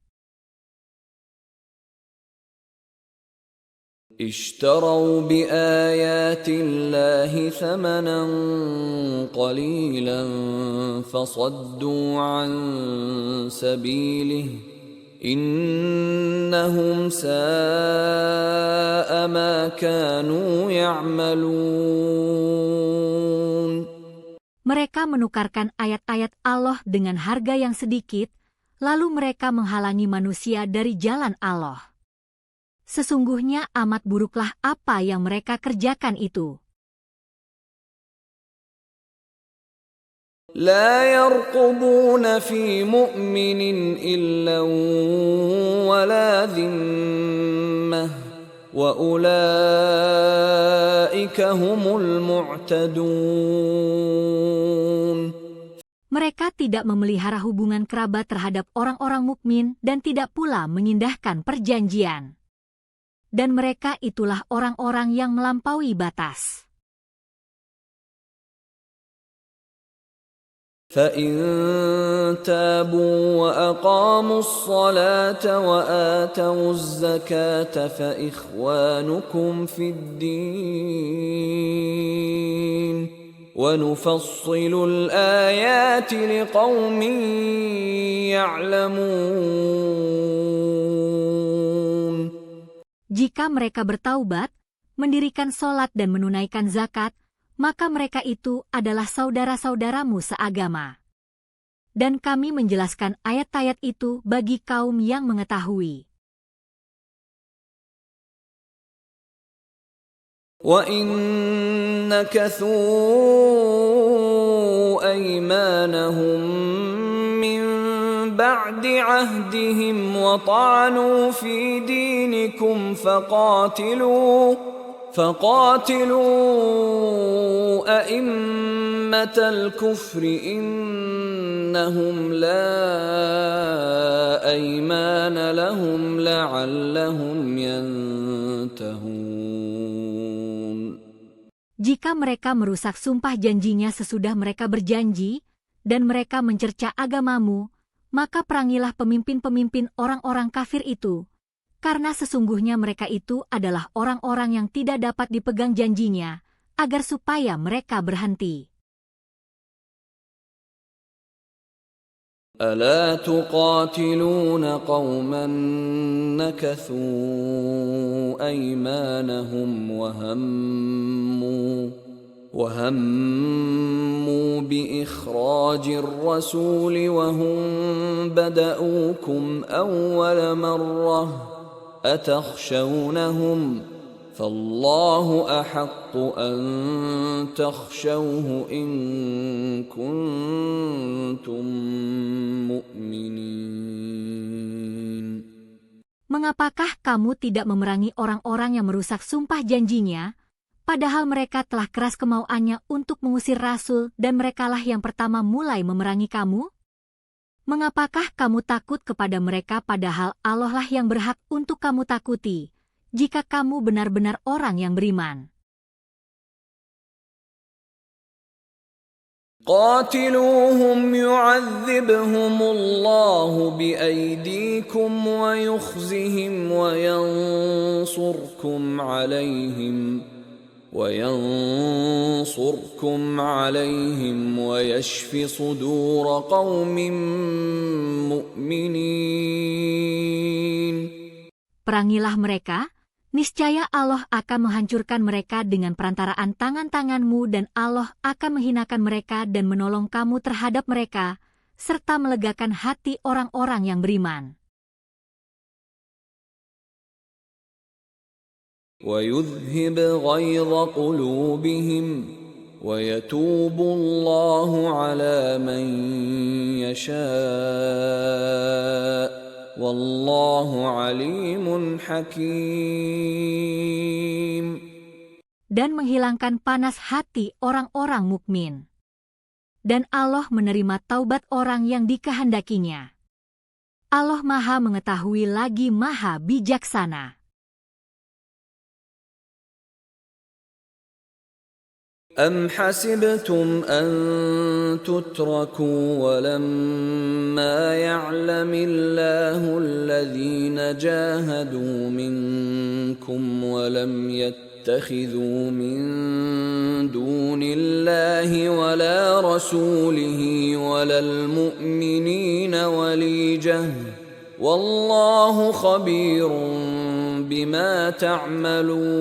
اشتروا بآيات الله ثمنا قليلا فصدوا عن سبيله إنهم ساء ما كانوا يعملون. Mereka menukarkan ayat-ayat Allah dengan harga yang sedikit, lalu mereka menghalangi manusia dari jalan Allah. Sesungguhnya amat buruklah apa yang mereka kerjakan itu. لا يرقبون في مؤمن إلا ولا ذمة وأولئك هم المعتدون. Mereka tidak memelihara hubungan kerabat terhadap orang-orang mukmin dan tidak pula mengindahkan perjanjian. Dan mereka itulah orang-orang yang melampaui batas. فَإِن تَابُوا وَأَقَامُوا الصَّلَاةَ وَآتَوُا الزَّكَاةَ فَإِخْوَانُكُمْ فِي الدِّينِ وَنُفَصِّلُ الْآيَاتِ لِقَوْمٍ يَعْلَمُونَ. Jika mereka bertaubat, mendirikan sholat dan menunaikan zakat, maka mereka itu adalah saudara-saudaramu seagama. Dan kami menjelaskan ayat-ayat itu bagi kaum yang mengetahui. وَإِن نَكَثُوا أَيْمَانَهُمْ مِنْ بَعْدِ عَهْدِهِمْ وَطَعَنُوا فِي دِينِكُمْ فَقَاتِلُوا أَئِمَّةَ الْكُفْرِ إِنَّهُمْ لَا أَيْمَانَ لَهُمْ لَعَلَّهُمْ يَنْتَهُونَ. Jika mereka merusak sumpah janjinya sesudah mereka berjanji, dan mereka mencerca agamamu, maka perangilah pemimpin-pemimpin orang-orang kafir itu, karena sesungguhnya mereka itu adalah orang-orang yang tidak dapat dipegang janjinya, agar supaya mereka berhenti. ألا تقاتلون قوما نكثوا أيمانهم وهموا بإخراج الرسول وهم بدأوكم أول مرة أتخشونهم فالله أحق أن تخشوه إن كنتم مؤمنين. Mengapakah kamu tidak memerangi orang-orang yang merusak sumpah janjinya, padahal mereka telah keras kemauannya untuk mengusir Rasul dan merekalah yang pertama mulai memerangi kamu? Mengapakah kamu takut kepada mereka padahal Allah lah yang berhak untuk kamu takuti, jika kamu benar-benar orang yang beriman? قاتلوهم يعذبهم الله بأيديكم ويخزهم وينصركم عليهم ويشف صدور قوم مؤمنين. Perangilah mereka, niscaya Allah akan menghancurkan mereka dengan perantaraan tangan-tanganmu dan Allah akan menghinakan mereka dan menolong kamu terhadap mereka, serta melegakan hati orang-orang yang beriman. وَيُذْهِبْ غَيْظَ قُلُوبِهِمْ وَيَتُوبُ اللَّهُ عَلَى مَن يَشَاءُ وَاللَّهُ عَلِيمٌ حَكِيمٌ. Dan menghilangkan panas hati orang-orang mukmin. Dan Allah menerima taubat orang yang dikehendakinya. Allah Maha mengetahui lagi Maha bijaksana. أَمْ حَسِبْتُمْ أَن تُتْرَكُوا وَلَمَّا يَعْلَمِ اللَّهُ الَّذِينَ جَاهَدُوا مِنكُمْ وَلَمْ يَتَّخِذُوا مِن دُونِ اللَّهِ وَلَا رَسُولِهِ وَلَا الْمُؤْمِنِينَ وَلِيجَةً وَاللَّهُ خَبِيرٌ بِمَا تَعْمَلُونَ.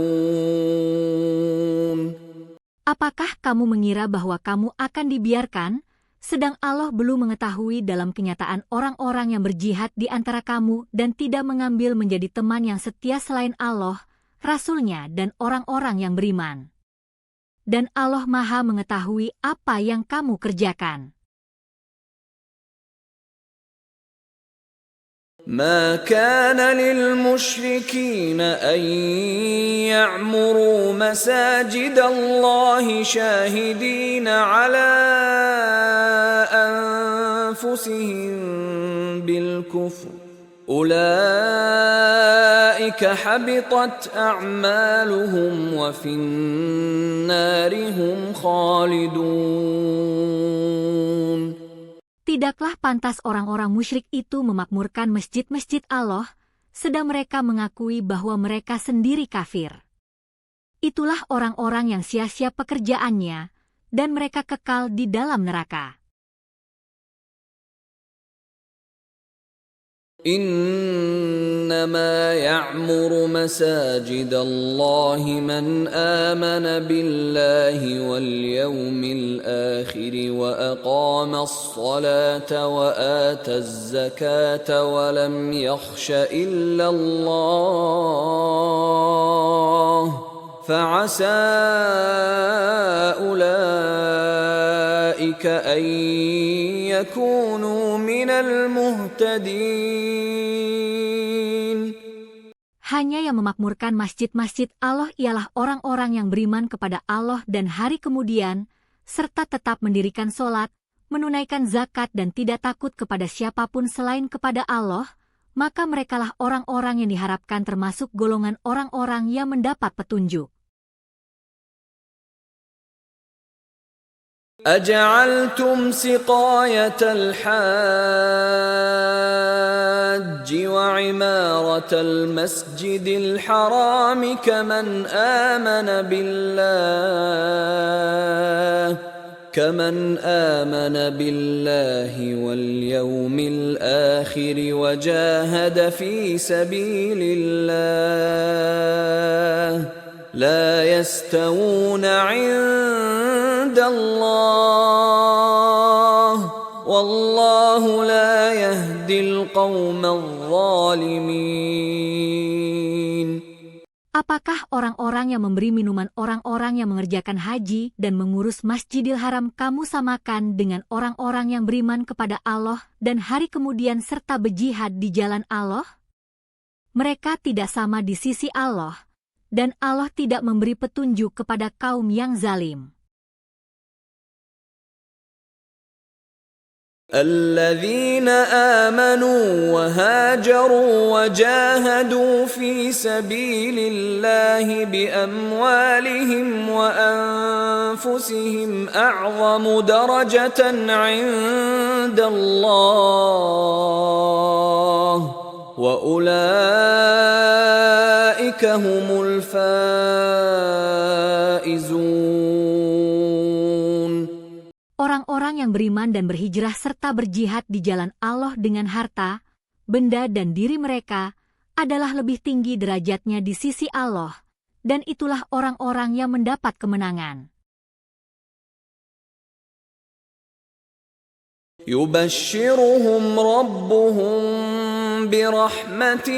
Apakah kamu mengira bahwa kamu akan dibiarkan, sedang Allah belum mengetahui dalam kenyataan orang-orang yang berjihad di antara kamu dan tidak mengambil menjadi teman yang setia selain Allah, Rasul-Nya dan orang-orang yang beriman. Dan Allah Maha mengetahui apa yang kamu kerjakan. ما كان للمشركين أن يعمروا مساجد الله شاهدين على أنفسهم بالكفر أولئك حبطت أعمالهم وفي النار هم خالدون. Tidaklah pantas orang-orang musyrik itu memakmurkan masjid-masjid Allah, sedang mereka mengakui bahwa mereka sendiri kafir. Itulah orang-orang yang sia-sia pekerjaannya, dan mereka kekal di dalam neraka. إنما يعمر مساجد الله من آمن بالله واليوم الآخر وأقام الصلاة وآتى الزكاة ولم يخش إلا الله فعسى أولئك أن يكونوا من المهتدين. Hanya yang memakmurkan masjid-masjid Allah ialah orang-orang yang beriman kepada Allah dan hari kemudian, serta tetap mendirikan sholat, menunaikan zakat dan tidak takut kepada siapapun selain kepada Allah, maka merekalah orang-orang yang diharapkan termasuk golongan orang-orang yang mendapat petunjuk. أجعلتم سقاية الحاج وعمارة المسجد الحرام كمن آمن بالله واليوم الآخر وجاهد في سبيل الله لا يستوون عند الله والله لا يهدي القوم الظالمين. Apakah orang-orang yang memberi minuman orang-orang yang mengerjakan haji dan mengurus Masjidil Haram kamu samakan dengan orang-orang yang beriman kepada Allah dan hari kemudian serta berjihad di jalan Allah? Mereka tidak sama di sisi Allah, dan Allah tidak memberi petunjuk kepada kaum yang zalim. الذين آمنوا وهاجروا وجاهدوا في سبيل الله بأموالهم وأنفسهم أعظم درجة عند الله وأولئك هم الفائزون. Orang-orang yang beriman dan berhijrah serta berjihad di jalan Allah dengan harta, benda dan diri mereka adalah lebih tinggi derajatnya di sisi Allah, dan itulah orang-orang yang mendapat kemenangan. يبشرهم ربهم برحمة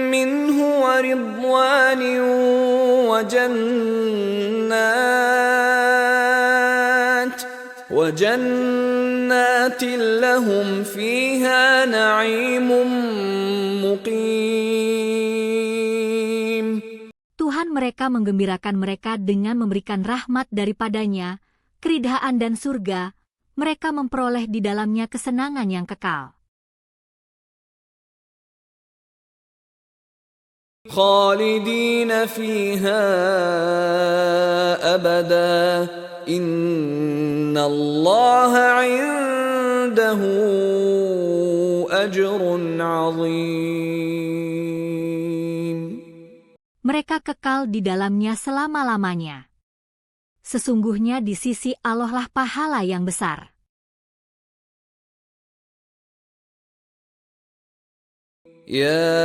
منه ورضوان وجنات لهم فيها نعيم مقيم. Tuhan mereka menggembirakan mereka dengan memberikan rahmat daripadanya, keridhaan dan surga. Mereka memperoleh di dalamnya kesenangan yang kekal. خالدين فيها أبدا إن الله عنده أجر عظيم. Mereka kekal di dalamnya selama-lamanya. Sesungguhnya di sisi Allah lah pahala yang besar. يا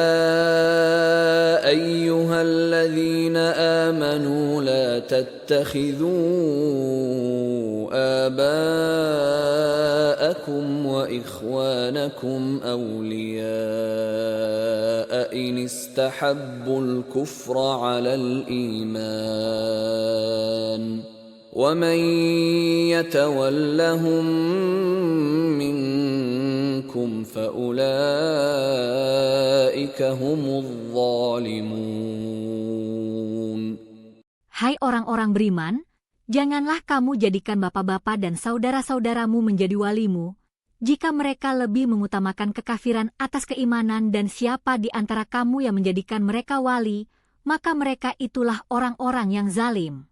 أيها الذين آمنوا لا تتخذوا آباءكم وإخوانكم أولياء إن استحبوا الكفر على الإيمان ومن يتولهم منكم فأولئك هم الظالمون. Hai orang-orang beriman, janganlah kamu jadikan bapak-bapak dan saudara-saudaramu menjadi walimu, jika mereka lebih mengutamakan kekafiran atas keimanan dan siapa di antara kamu yang menjadikan mereka wali, maka mereka itulah orang-orang yang zalim.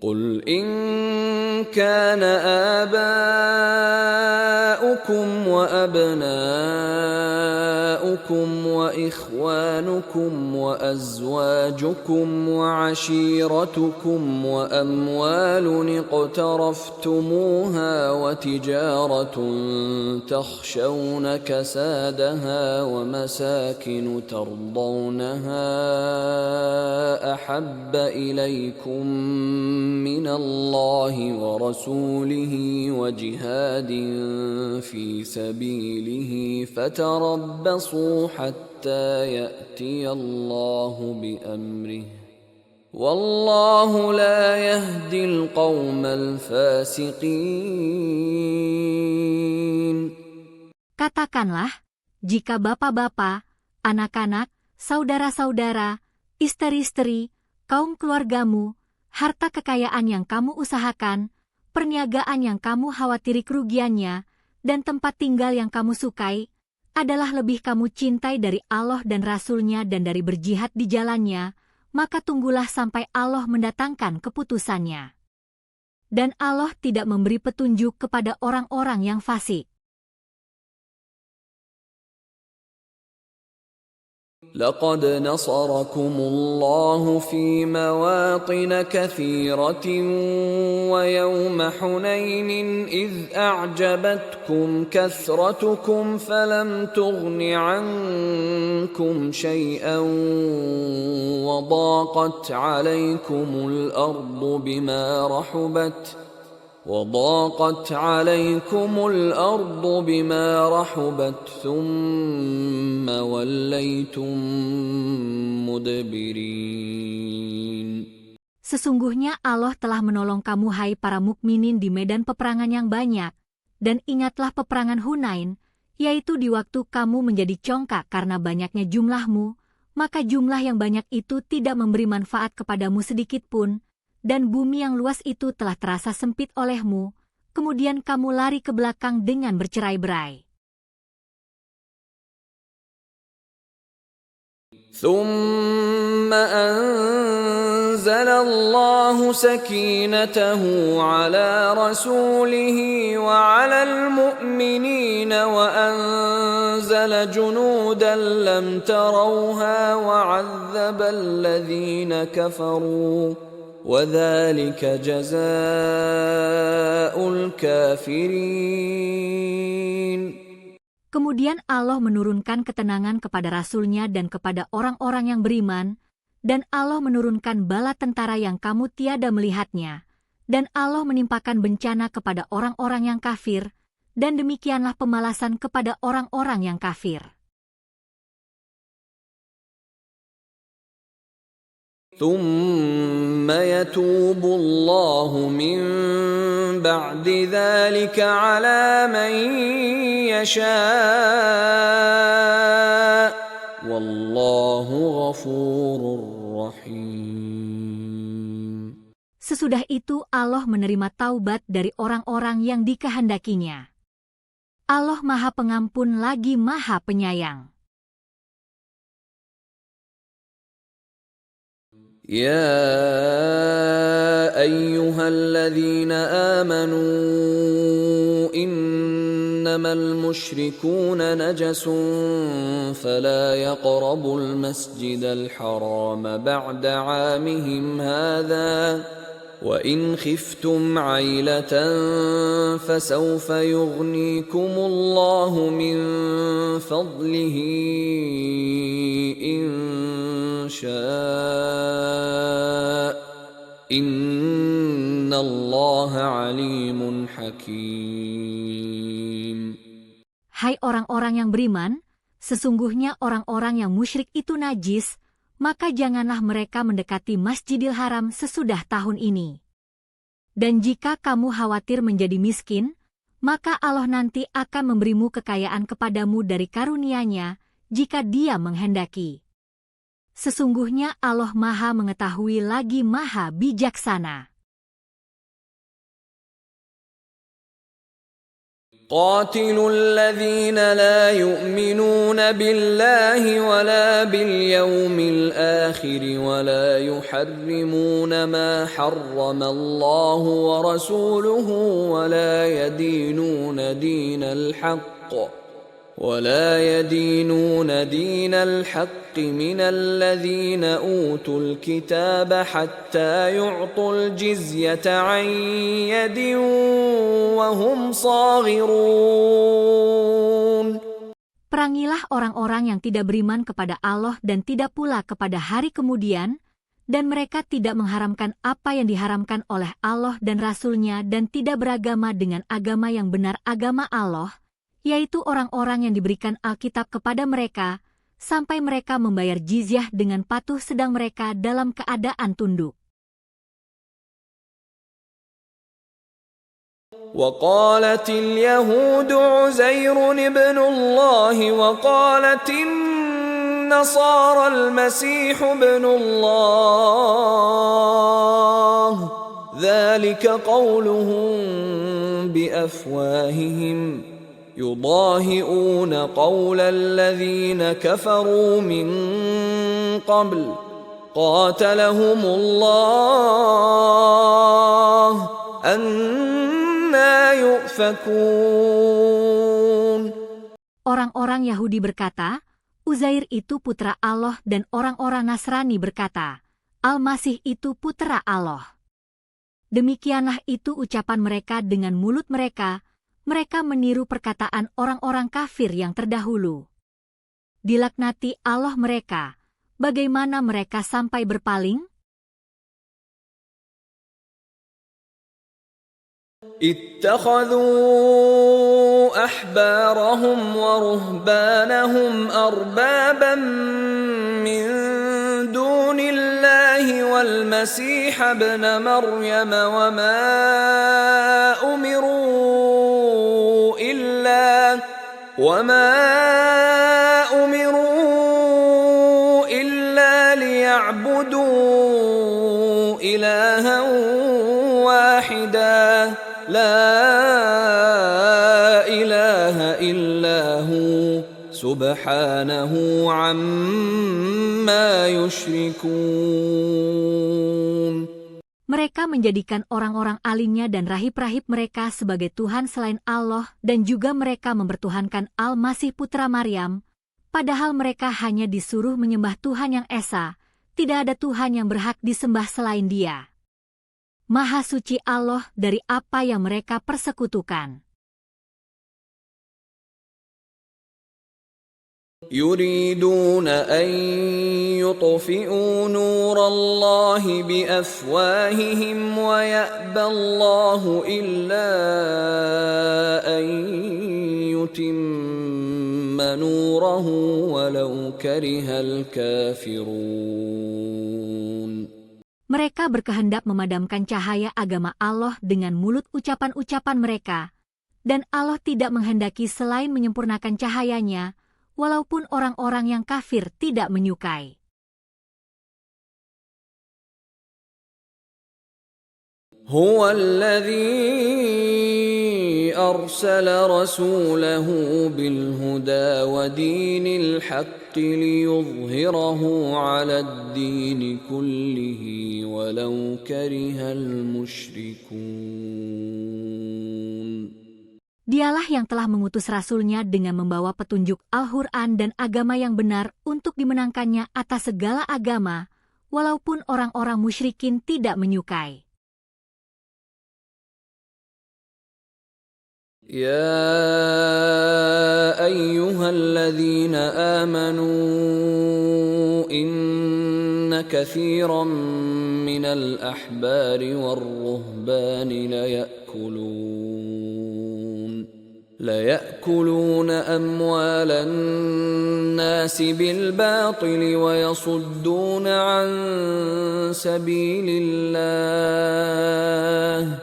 قل إن كان آباؤكم وأبناؤكم وإخوانكم وأزواجكم وعشيرتكم وأموال اقترفتموها وتجارة تخشون كسادها ومساكن ترضونها أحب إليكم من الله ورسوله وجهاد في سبيله فتربصوا حتى يأتي الله بأمره والله لا يهدي القوم الفاسقين. Katakanlah, jika bapak-bapak, anak-anak, saudara-saudara, istri-istri, kaum keluargamu, harta kekayaan yang kamu usahakan, perniagaan yang kamu khawatiri kerugiannya, dan tempat tinggal yang kamu sukai, adalah lebih kamu cintai dari Allah dan Rasul-Nya dan dari berjihad di jalannya, maka tunggulah sampai Allah mendatangkan keputusannya. Dan Allah tidak memberi petunjuk kepada orang-orang yang fasik. لقد نصركم الله في مواطن كثيرة ويوم حنين إذ أعجبتكم كثرتكم فلم تغن عنكم شيئا وضاقت عليكم الأرض بما رحبت ثم وليتم مدبرين. Sesungguhnya Allah telah menolong kamu hai para mukminin di medan peperangan yang banyak, dan ingatlah peperangan Hunain, yaitu di waktu kamu menjadi congkak karena banyaknya jumlahmu, maka jumlah yang banyak itu tidak memberi manfaat kepadamu sedikit pun, dan bumi yang luas itu telah terasa sempit olehmu, kemudian kamu lari ke belakang dengan bercerai-berai. ثم أنزل الله سكينته على رسوله وعلى المؤمنين وأنزل جنودا لم تروها وعذب الذين كفروا وذلك جزاء الكافرين. Kemudian Allah menurunkan ketenangan kepada Rasul-Nya dan kepada orang-orang yang beriman, dan Allah menurunkan bala tentara yang kamu tiada melihatnya, dan Allah menimpakan bencana kepada orang-orang yang kafir, dan demikianlah pembalasan kepada orang-orang yang kafir. ثم يتوب الله من بعد ذلك على من يشاء والله غفور رحيم. Sesudah itu Allah menerima taubat dari orang-orang yang dikehendakinya. Allah Maha Pengampun lagi Maha Penyayang. يا أيها الذين آمنوا إنما المشركون نجس فلا يقربوا المسجد الحرام بعد عامهم هذا وإن خفتم عيلة فسوف يغنيكم الله من فضله إن شاء إن الله عليم حكيم. Hai orang-orang yang beriman, sesungguhnya orang-orang yang musyrik itu najis, maka janganlah mereka mendekati Masjidil Haram sesudah tahun ini. Dan jika kamu khawatir menjadi miskin, maka Allah nanti akan memberimu kekayaan kepadamu dari karunia-Nya jika Dia menghendaki. Sesungguhnya Allah Maha Mengetahui lagi Maha Bijaksana. قاتلوا الذين لا يؤمنون بالله ولا باليوم الآخر ولا يحرمون ما حرم الله ورسوله ولا يدينون دين الحق من الذين أوتوا الكتاب حتى يعطوا الجزية عن يد وهم صاغرون. Perangilah orang-orang yang tidak beriman kepada Allah dan tidak pula kepada hari kemudian, dan mereka tidak mengharamkan apa yang diharamkan oleh Allah dan Rasul-Nya dan tidak beragama dengan agama yang benar agama Allah, yaitu orang-orang yang diberikan Alkitab kepada mereka, sampai mereka membayar jizyah dengan patuh sedang mereka dalam keadaan tunduk. وقالت اليهود عزير ابن الله وقالت النصارى المسيح ابن الله ذلك قولهم بأفواههم يضاهئون قول الذين كفروا من قبل قاتلهم الله أنى يؤفكون. Orang-orang Yahudi berkata, Uzair itu putra Allah, dan orang-orang Nasrani berkata, Al-Masih itu putra Allah. Demikianlah itu ucapan mereka dengan mulut mereka, mereka meniru perkataan orang-orang kafir yang terdahulu. Dilaknati Allah mereka, bagaimana mereka sampai berpaling? اتخذوا أحبارهم ورهبانهم أربابا من دون الله والمسيح ابن مريم وما أمروا إلا ليعبدوا إلها سبحانه عما يشركون. Mereka menjadikan orang-orang alimnya dan rahib-rahib mereka sebagai Tuhan selain Allah dan juga mereka mempertuhankan Al-Masih Putra Maryam, padahal mereka hanya disuruh menyembah Tuhan yang Esa, tidak ada Tuhan yang berhak disembah selain Dia. Maha suci Allah dari apa yang mereka persekutukan. يريدون أن يطفئوا نور الله بأفواههم ويأبى الله إلا أن يتم نوره ولو كره الكافرون. Mereka berkehendak memadamkan cahaya agama Allah dengan mulut ucapan-ucapan mereka, dan Allah tidak menghendaki selain menyempurnakan cahayanya, walaupun orang-orang yang kafir tidak menyukai. هو الذي أرسل رسوله بالهدى ودين الحق ليظهره على الدين كله ولو كره المشركون. Dialah yang telah mengutus Rasul-Nya dengan membawa petunjuk Al-Quran dan agama yang benar untuk dimenangkannya atas segala agama, walaupun orang-orang musyrikin tidak menyukai. يا أيها الذين آمنوا إن كثيرا من الأحبار والرهبان ليأكلون أموال الناس بالباطل ويصدون عن سبيل الله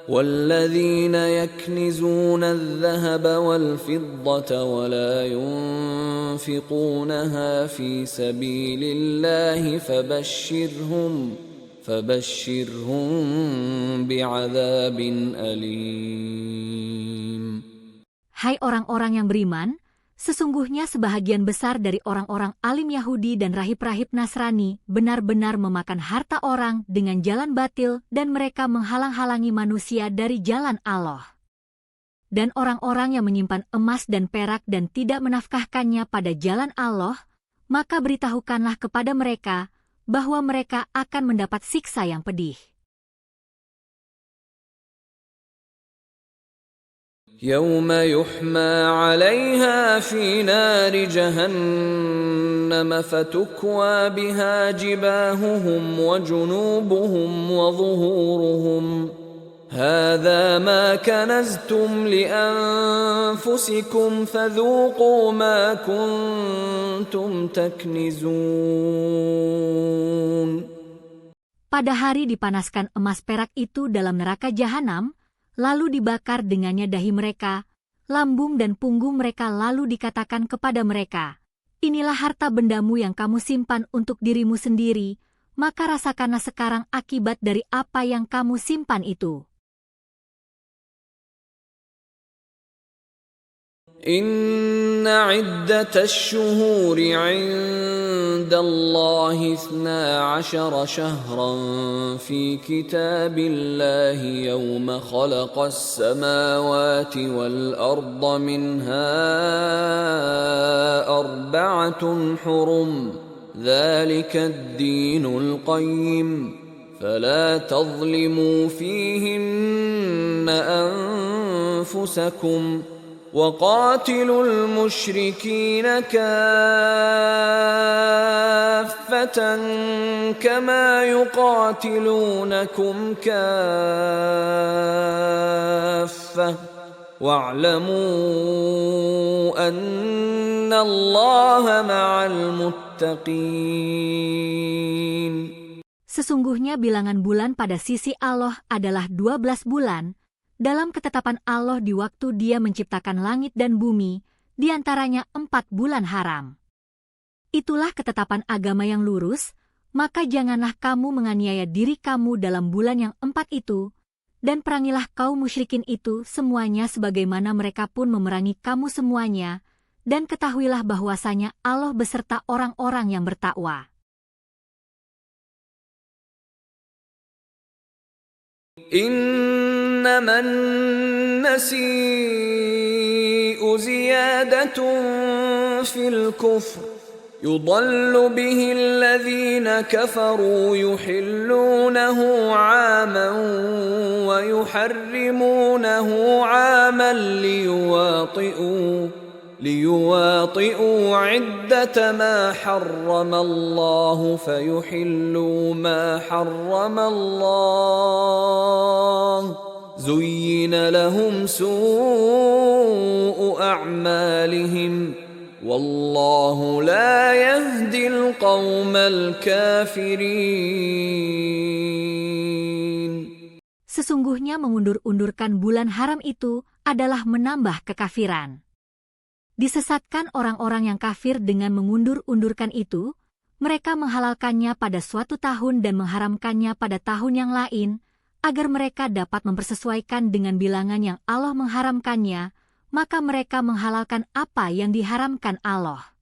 والذين يكنزون الذهب والفضة ولا ينفقونها في سبيل الله فبشرهم بعذاب أليم. Hai orang-orang yang beriman, sesungguhnya sebahagian besar dari orang-orang alim Yahudi dan rahib-rahib Nasrani benar-benar memakan harta orang dengan jalan batil dan mereka menghalang-halangi manusia dari jalan Allah. Dan orang-orang yang menyimpan emas dan perak dan tidak menafkahkannya pada jalan Allah, maka beritahukanlah kepada mereka bahwa mereka akan mendapat siksa yang pedih. يوم يحمى عليها في نار جهنم فتكوى بها جباههم وجنوبهم وظهورهم هذا ما كنزتم لأنفسكم فذوقوا ما كنتم تكنزون. Pada hari dipanaskan emas perak itu dalam neraka jahanam, lalu dibakar dengannya dahi mereka, lambung dan punggung mereka, lalu dikatakan kepada mereka, inilah harta bendamu yang kamu simpan untuk dirimu sendiri, maka rasakanlah sekarang akibat dari apa yang kamu simpan itu. Inna iddatas syuhuri 'indallahi 12 syahran fi kitabillahi yawma khalaqas samawati wal arda minha arba'atun hurum dhalika ad-dinul qayyim fala tadhlimu fihinna anfusakum وقاتلوا المشركين كافة كما يقاتلونكم كافة واعلموا أن الله مع المتقين. Sesungguhnya bilangan bulan pada sisi Allah adalah 12 bulan, dalam ketetapan Allah di waktu Dia menciptakan langit dan bumi, di antaranya 4 bulan haram. Itulah ketetapan agama yang lurus, maka janganlah kamu menganiaya diri kamu dalam bulan yang 4 itu, dan perangilah kaum musyrikin itu semuanya sebagaimana mereka pun memerangi kamu semuanya, dan ketahuilah bahwasanya Allah beserta orang-orang yang bertakwa. إنما النسيء زيادة في الكفر يضل به الذين كفروا يحلونه عاما ويحرمونه عاما ليواطئوا عدة ما حرم الله فيحلوا ما حرم الله زين لهم سوء أعمالهم والله لا يهدي القوم الكافرين. Sesungguhnya mengundur-undurkan bulan haram itu adalah menambah kekafiran. Disesatkan orang-orang yang kafir dengan mengundur-undurkan itu, mereka menghalalkannya pada suatu tahun dan mengharamkannya pada tahun yang lain, agar mereka dapat mempersesuaikan dengan bilangan yang Allah mengharamkannya, maka mereka menghalalkan apa yang diharamkan Allah.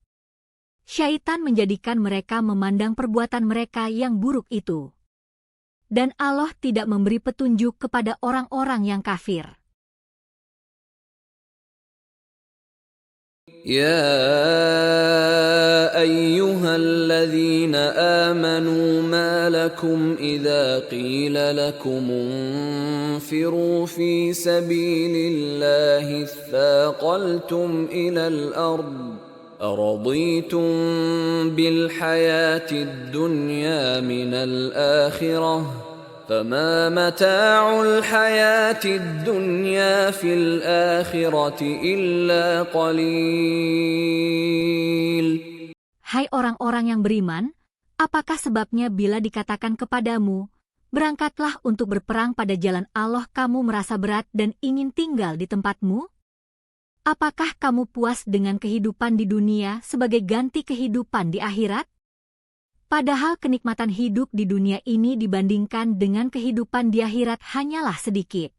Syaitan menjadikan mereka memandang perbuatan mereka yang buruk itu. Dan Allah tidak memberi petunjuk kepada orang-orang yang kafir. يا أيها الذين آمنوا ما لكم إذا قيل لكم انفروا في سبيل الله اثاقلتم إلى الأرض أرضيتم بالحياة الدنيا من الآخرة فما متاع الحياة الدنيا في الآخرة إلا قليل. Hai orang-orang yang beriman, apakah sebabnya bila dikatakan kepadamu, berangkatlah untuk berperang pada jalan Allah kamu merasa berat dan ingin tinggal di tempatmu? Apakah kamu puas dengan kehidupan di dunia sebagai ganti kehidupan di akhirat? Padahal kenikmatan hidup di dunia ini dibandingkan dengan kehidupan di akhirat hanyalah sedikit.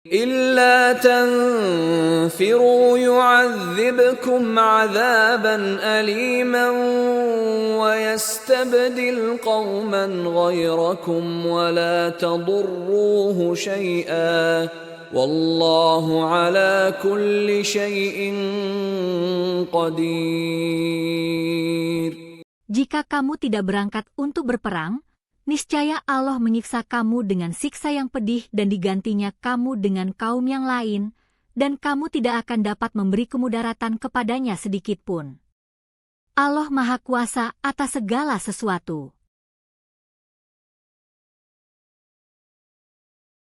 إلا تنفروا يعذبكم عذابا أليما ويستبدل قوما غيركم ولا تضروه شيئا والله على كل شيء قدير. Jika kamu tidak berangkat untuk berperang, niscaya Allah menyiksa kamu dengan siksa yang pedih dan digantinya kamu dengan kaum yang lain, dan kamu tidak akan dapat memberi kemudaratan kepadanya sedikitpun. Allah Maha Kuasa atas segala sesuatu.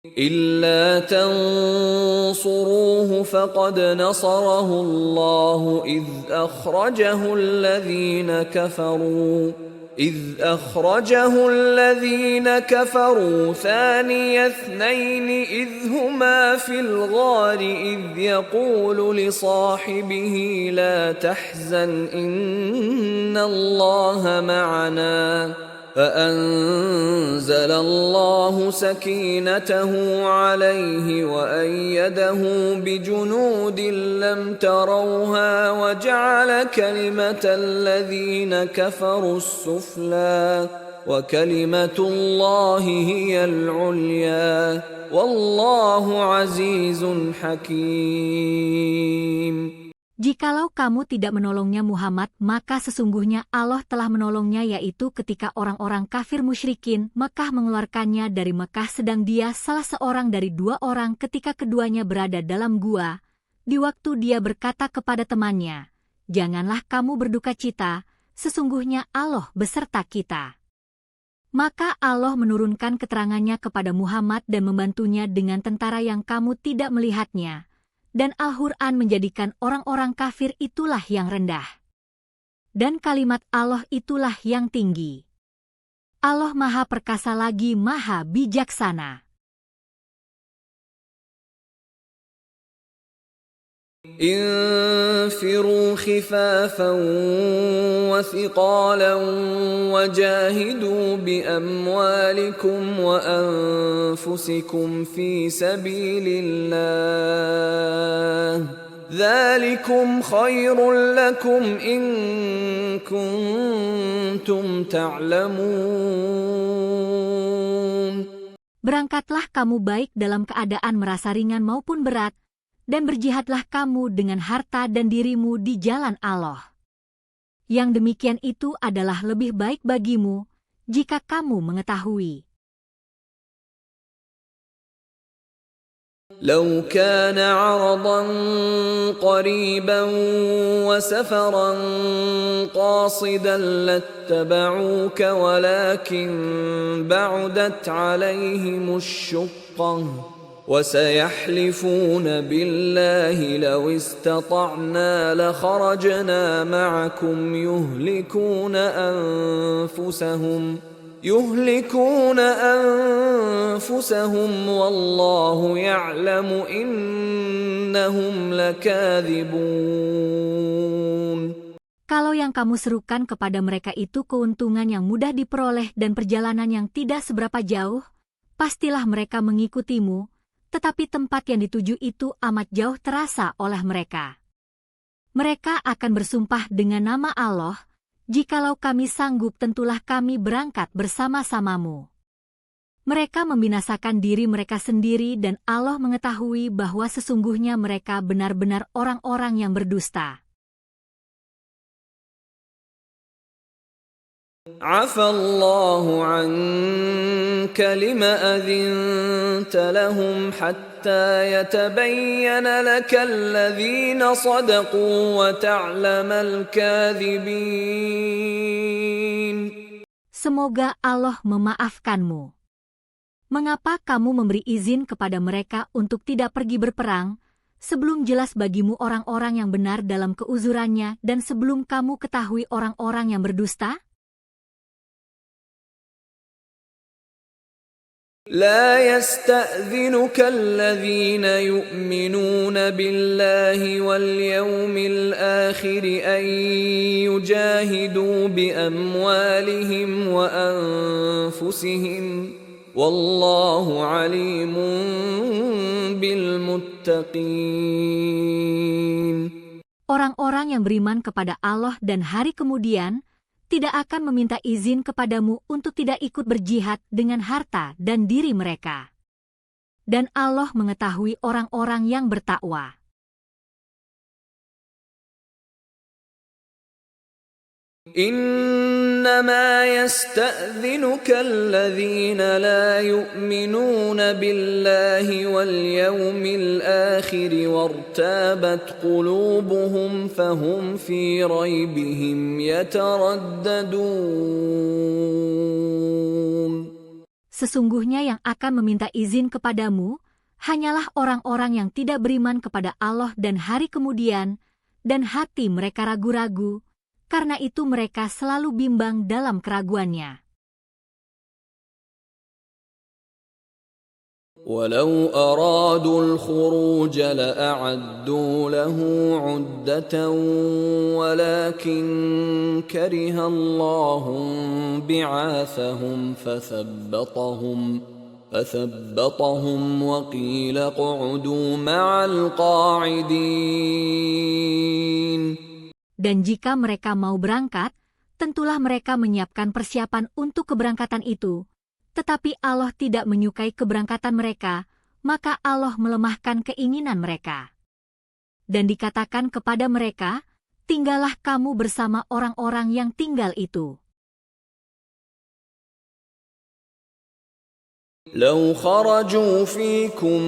إلا تنصروه فقد نصره الله إذ أخرجه الذين كفروا ثاني اثنين إذ هما في الغار إذ يقول لصاحبه لا تحزن إن الله معنا فأنزل الله سكينته عليه وأيده بجنود لم تروها وجعل كلمة الذين كفروا السفلى وكلمة الله هي العليا والله عزيز حكيم. Jikalau kamu tidak menolongnya Muhammad, maka sesungguhnya Allah telah menolongnya, yaitu ketika orang-orang kafir musyrikin Mekah mengeluarkannya dari Mekah sedang dia salah seorang dari dua orang ketika keduanya berada dalam gua. Di waktu dia berkata kepada temannya, "Janganlah kamu berduka cita, sesungguhnya Allah beserta kita." Maka Allah menurunkan keterangannya kepada Muhammad dan membantunya dengan tentara yang kamu tidak melihatnya. Dan Al-Quran menjadikan orang-orang kafir itulah yang rendah. Dan kalimat Allah itulah yang tinggi. Allah Maha Perkasa lagi Maha Bijaksana. انفروا خفافا وثقالا وجاهدوا بأموالكم وأنفسكم في سبيل الله ذلكم خير لكم إن كنتم تعلمون. Berangkatlah kamu baik dalam keadaan merasa ringan maupun berat, dan berjihadlah kamu dengan harta dan dirimu di jalan Allah. Yang demikian itu adalah lebih baik bagimu, jika kamu mengetahui. لو كان عرضا قريبا وسفرا قاصدا لاتبعوك ولكن بعدت عليهم الشقة وسيحلفون بالله لو استطعنا لخرجنا معكم يهلكون أنفسهم والله يعلم إنهم لكاذبون. Kalau yang kamu serukan kepada mereka itu keuntungan yang mudah diperoleh dan perjalanan yang tidak seberapa jauh, pastilah mereka mengikutimu, tetapi tempat yang dituju itu amat jauh terasa oleh mereka. Mereka akan bersumpah dengan nama Allah, jikalau kami sanggup tentulah kami berangkat bersama-samamu. Mereka membinasakan diri mereka sendiri dan Allah mengetahui bahwa sesungguhnya mereka benar-benar orang-orang yang berdusta. عفى الله عنك لما أذنت لهم حتى يتبين لك الذين صدقوا وتعلم الكاذبين. Semoga Allah memaafkanmu. Mengapa kamu memberi izin kepada mereka untuk tidak pergi berperang, sebelum jelas bagimu orang-orang yang benar dalam keuzurannya dan sebelum kamu ketahui orang-orang yang berdusta? لا يستأذنك الذين يؤمنون بالله واليوم الآخر أن يجاهدوا بأموالهم وأنفسهم والله عليم بالمتقين. Orang-orang yang beriman kepada Allah dan hari kemudian tidak akan meminta izin kepadamu untuk tidak ikut berjihad dengan harta dan diri mereka. Dan Allah mengetahui orang-orang yang bertakwa. إنما يستأذنك الذين لا يؤمنون بالله واليوم الآخر وارتابت قلوبهم فهم في ريبهم يترددون. Sesungguhnya yang akan meminta izin kepadamu hanyalah orang-orang yang tidak beriman kepada Allah dan hari kemudian, dan hati mereka ragu-ragu. Karena itu mereka selalu bimbang dalam keraguannya. ولو أرادوا الخروج لأعدوا له عدة ولكن كره الله بعاثهم فثبطهم وقيل اقعدوا مع القاعدين. Dan jika mereka mau berangkat, tentulah mereka menyiapkan persiapan untuk keberangkatan itu. Tetapi Allah tidak menyukai keberangkatan mereka, maka Allah melemahkan keinginan mereka. Dan dikatakan kepada mereka, tinggallah kamu bersama orang-orang yang tinggal itu. لو خرجوا فيكم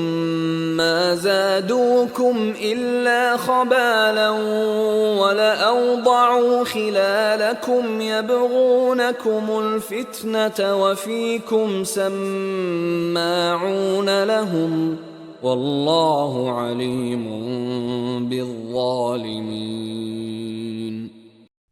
ما زادوكم إلا خبالا ولأوضعوا خلالكم يبغونكم الفتنة وفيكم سماعون لهم والله عليم بالظالمين.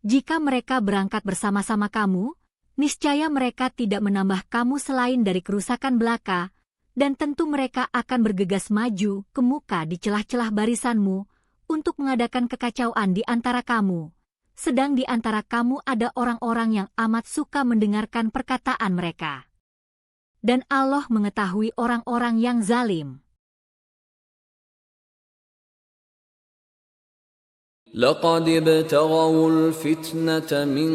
Jika mereka berangkat bersama-sama kamu, niscaya mereka tidak menambah kamu selain dari kerusakan belaka, dan tentu mereka akan bergegas maju ke muka di celah-celah barisanmu untuk mengadakan kekacauan di antara kamu, sedang di antara kamu ada orang-orang yang amat suka mendengarkan perkataan mereka. Dan Allah mengetahui orang-orang yang zalim. لقد ابتغوا الفتنة من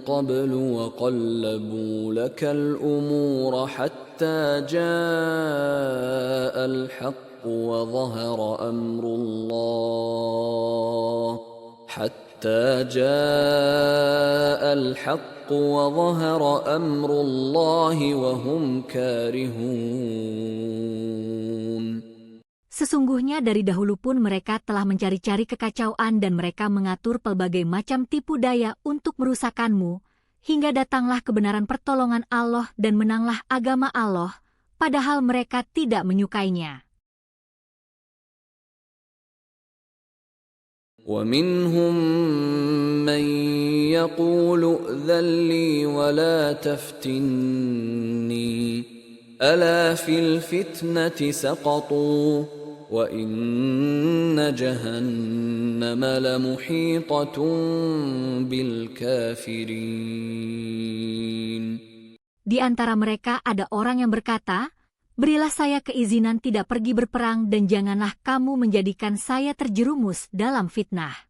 قبل وقلبوا لك الأمور حتى جاء الحق وظهر أمر الله وهم كارهون. Sesungguhnya dari dahulu pun mereka telah mencari-cari kekacauan dan mereka mengatur pelbagai macam tipu daya untuk merusakkanmu, hingga datanglah kebenaran pertolongan Allah dan menanglah agama Allah, padahal mereka tidak menyukainya. وَمِنْهُمْ مَنْ يَقُولُ ائْذَنْ لِي وَلَا تَفْتِنِّي أَلَا فِي الْفِتْنَةِ سَقَطُوا وَإِنَّ جَهَنَّمَ لَمُحِيطَةٌ بِالْكَافِرِينَ. Di antara mereka ada orang yang berkata, "Berilah saya keizinan tidak pergi berperang dan janganlah kamu menjadikan saya terjerumus dalam fitnah."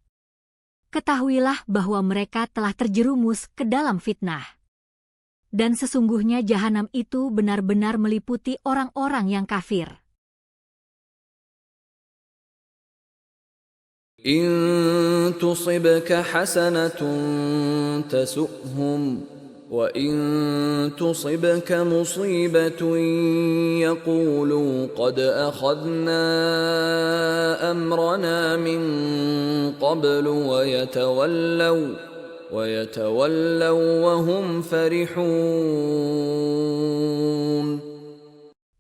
Ketahuilah bahwa mereka telah terjerumus ke dalam fitnah. Dan sesungguhnya jahanam itu benar-benar meliputi orang-orang yang kafir. إِن تُصِبْكَ حَسَنَةٌ تَسُؤْهُمْ وَإِن تُصِبْكَ مُصِيبَةٌ يَقُولُوا قَدْ أَخَذْنَا أَمْرَنَا مِنْ قَبْلُ وَيَتَوَلَّوْا وَهُمْ فَرِحُونَ.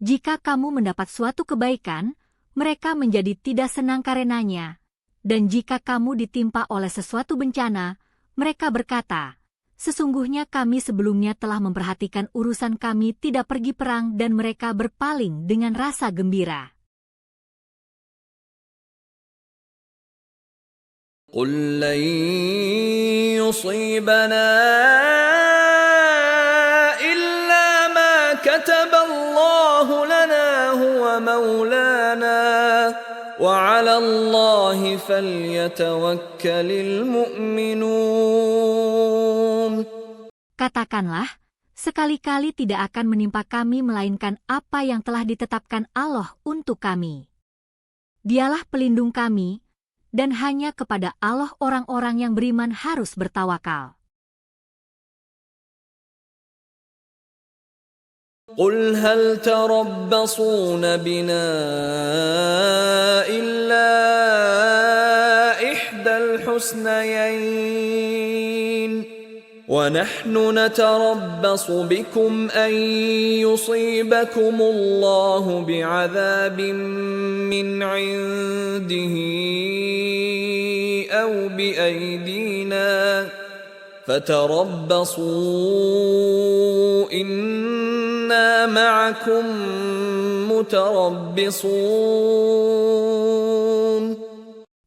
Jika kamu mendapat suatu kebaikan, mereka menjadi tidak senang karenanya. Dan jika kamu ditimpa oleh sesuatu bencana, mereka berkata, "Sesungguhnya kami sebelumnya telah memperhatikan urusan kami tidak pergi perang," dan mereka berpaling dengan rasa gembira. قُل لَّن يُصِيبَنَا إِلَّا مَا كَتَبَ اللَّهُ لَنَا هُوَ مَوْلَانَا وَعَلَى اللَّهِ فَلْيَتَوَكَّلِ الْمُؤْمِنُونَ. Katakanlah, sekali-kali tidak akan menimpa kami melainkan apa yang telah ditetapkan Allah untuk kami. Dialah pelindung kami, dan hanya kepada Allah orang-orang yang beriman harus bertawakal. قُلْ هَلْ تَرَبَّصُونَ بِنَا إِلَّا إِحْدَى الْحُسْنَيَيْنِ وَنَحْنُ نَتَرَبَّصُ بِكُمْ أَنْ يُصِيبَكُمُ اللَّهُ بِعَذَابٍ مِّنْ عِنْدِهِ أَوْ بِأَيْدِينَا فَتَرَبَّصُوا إِنَّا مَعَكُمْ مُتَرَبِّصُونَ.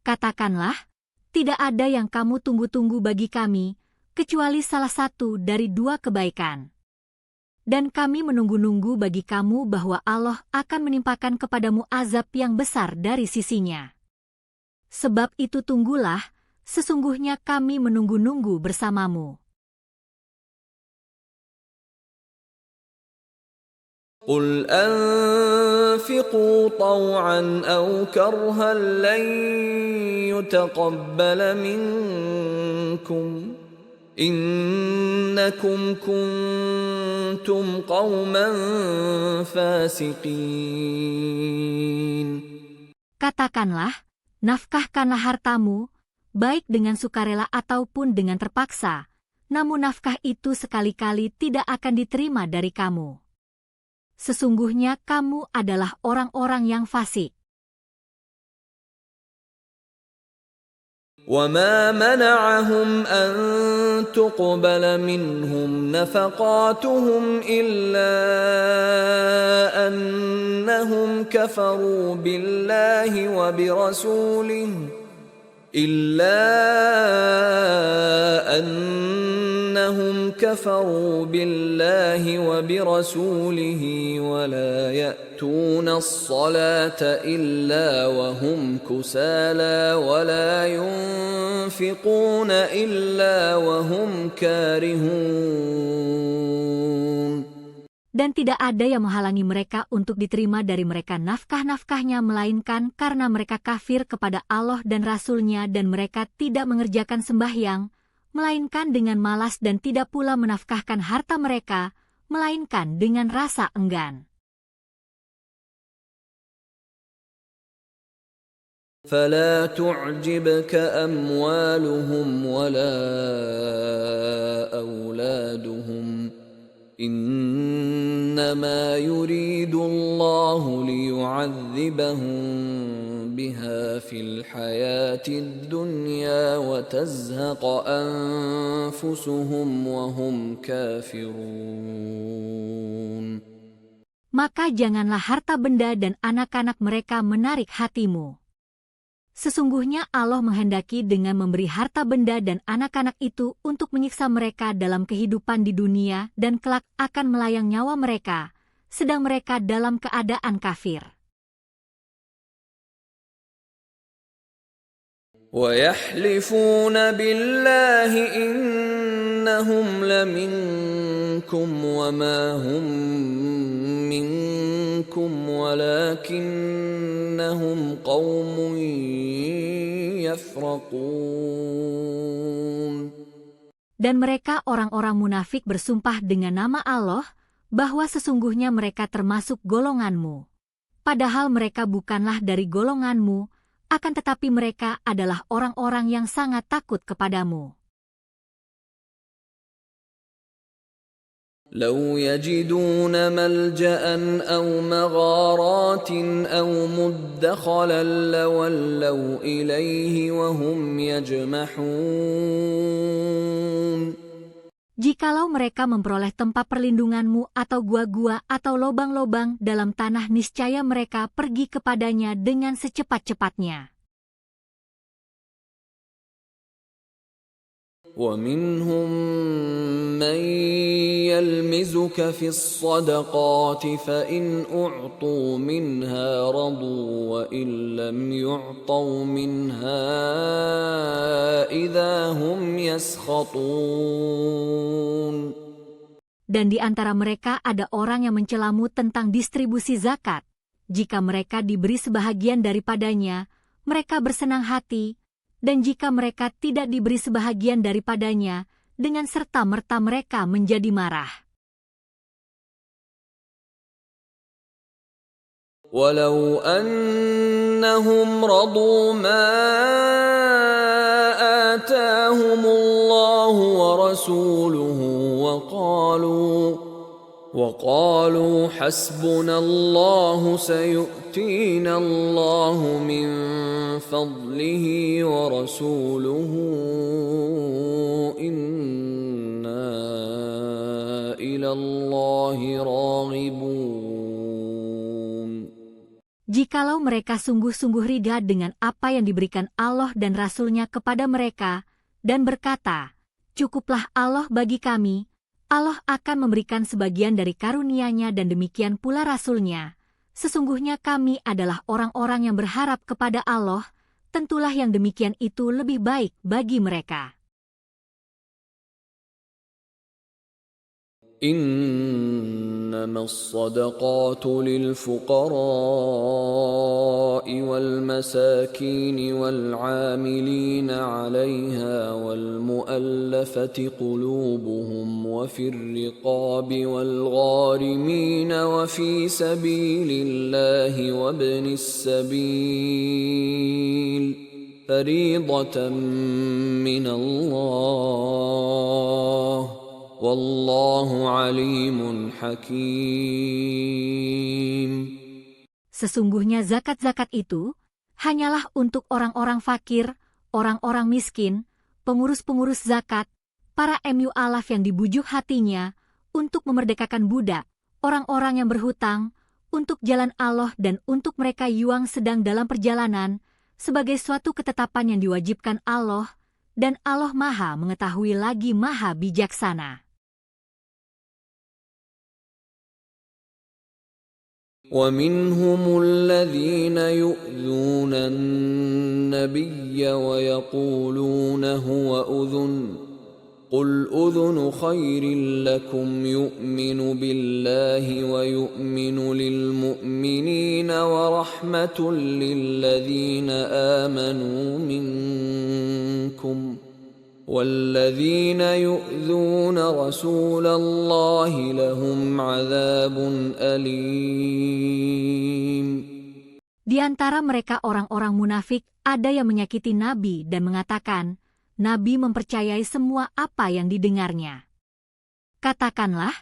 Katakanlah, tidak ada yang kamu tunggu-tunggu bagi kami, kecuali salah satu dari dua kebaikan. Dan kami menunggu-nunggu bagi kamu bahwa Allah akan menimpakan kepadamu azab yang besar dari sisinya. Sebab itu tunggulah, sesungguhnya kami menunggu-nunggu bersamamu. قُلْ أَنفِقُوا طَوْعًا أَوْ كَرْهًا لَّن يُتَقَبَّلَ مِنكُمْ إِنَّكُمْ كُنتُمْ قَوْمًا فَاسِقِينَ. Katakanlah, nafkahkanlah hartamu, baik dengan sukarela ataupun dengan terpaksa, namun nafkah itu sekali-kali tidak akan diterima dari kamu. Sesungguhnya kamu adalah orang-orang yang fasik. وَمَا مَنَعَهُمْ أَن تُقْبَلَ مِنْهُمْ نَفَقَاتُهُمْ إِلَّا أَنَّهُمْ أنهم كفروا بالله وبرسوله ولا يأتون الصلاة إلا وهم كسالى ولا ينفقون إلا وهم كارهون. Dan tidak ada yang menghalangi mereka untuk diterima dari mereka nafkah-nafkahnya melainkan karena mereka kafir kepada Allah dan Rasul-Nya dan mereka tidak mengerjakan sembahyang, melainkan dengan malas dan tidak pula menafkahkan harta mereka, melainkan dengan rasa enggan. فلا تعجبك أموالهم ولا أولادهم إنما يريد الله ليعذبهم بها في الحياة الدنيا وتزهق أنفسهم وهم كافرون. Maka janganlah harta benda dan anak-anak mereka menarik hatimu. Sesungguhnya Allah menghendaki dengan memberi harta benda dan anak-anak itu untuk menyiksa mereka dalam kehidupan di dunia dan kelak akan melayang nyawa mereka, sedang mereka dalam keadaan kafir. وَيَحْلِفُونَ بِاللَّهِ إِنَّهُمْ لَمِنكُمْ وَمَا هُمْ مِنكُمْ وَلَكِنَّهُمْ قَوْمٌ يَفْرَقُونَ. Dan mereka orang-orang munafik bersumpah dengan nama Allah bahwa sesungguhnya mereka termasuk golonganmu. Padahal mereka bukanlah dari golonganmu, akan tetapi mereka adalah orang-orang yang sangat takut kepadamu. لو يجدون ملجأ أو مغارات أو مدخلا لولوا إليه وهم يجمحون. Jikalau mereka memperoleh tempat perlindunganmu atau gua-gua atau lobang-lobang dalam tanah, niscaya mereka pergi kepadanya dengan secepat-cepatnya. وَمِنْهُمْ مَنْ يَلْمِزُكَ فِي الصَّدَقَاتِ فَإِنْ أُعْطُوا مِنْهَا رَضُوا وَإِنْ لَمْ يُعْطَوْا مِنْهَا إِذَا هُمْ يَسْخَطُونَ. Dan di antara mereka ada orang yang mencelamu tentang distribusi zakat. Jika mereka diberi sebahagian daripadanya, mereka bersenang hati, dan jika mereka tidak diberi sebahagian daripadanya, dengan serta-merta mereka menjadi marah. وَلَوْ أَنَّهُمْ رَضُوا مَا آتَاهُمُ اللَّهُ وَرَسُولُهُ وَقَالُوا حَسْبُنَا اللَّهُ سَيُؤْتِينَا اللَّهُ مِنْ فَضْلِهِ وَرَسُولُهُ إِنَّا إِلَى اللَّهِ راغبون. Jikalau mereka sungguh-sungguh ridha dengan apa yang diberikan Allah dan Rasul-Nya kepada mereka, dan berkata, "Cukuplah Allah bagi kami," Allah akan memberikan sebagian dari karunia-Nya dan demikian pula Rasul-Nya. Sesungguhnya kami adalah orang-orang yang berharap kepada Allah, tentulah yang demikian itu lebih baik bagi mereka. إنما الصدقات للفقراء والمساكين والعاملين عليها والمؤلفة قلوبهم وفي الرقاب والغارمين وفي سبيل الله وابن السبيل فريضة من الله Wallahu alimun hakim. Sesungguhnya zakat-zakat itu hanyalah untuk orang-orang fakir, orang-orang miskin, pengurus-pengurus zakat, para mu'alaf yang dibujuk hatinya, untuk memerdekakan budak, orang-orang yang berhutang, untuk jalan Allah dan untuk mereka yang sedang dalam perjalanan, sebagai suatu ketetapan yang diwajibkan Allah, dan Allah Maha Mengetahui lagi Maha Bijaksana. ومنهم الذين يؤذون النبي ويقولون هو أذن قل أذن خير لكم يؤمن بالله ويؤمن للمؤمنين ورحمة للذين آمنوا منكم والذين يؤذون رسول الله لهم عذاب أليم. Di antara mereka orang-orang munafik ada yang menyakiti Nabi dan mengatakan, Nabi mempercayai semua apa yang didengarnya. Katakanlah,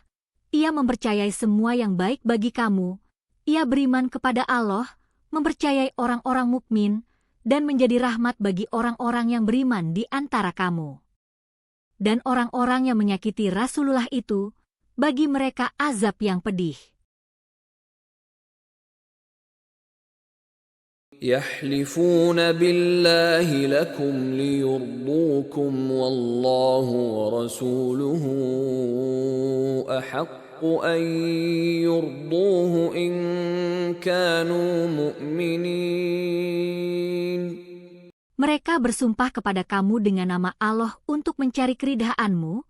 ia mempercayai semua yang baik bagi kamu, ia beriman kepada Allah, mempercayai orang-orang mukmin, dan menjadi rahmat bagi orang-orang yang beriman di antara kamu. Dan orang-orang yang menyakiti Rasulullah itu, bagi mereka azab yang pedih. يحلفون بالله لكم ليرضوكم والله ورسوله أحق أن يرضوه إن كانوا مؤمنين. Mereka bersumpah kepada kamu dengan nama Allah untuk mencari keridhaanmu,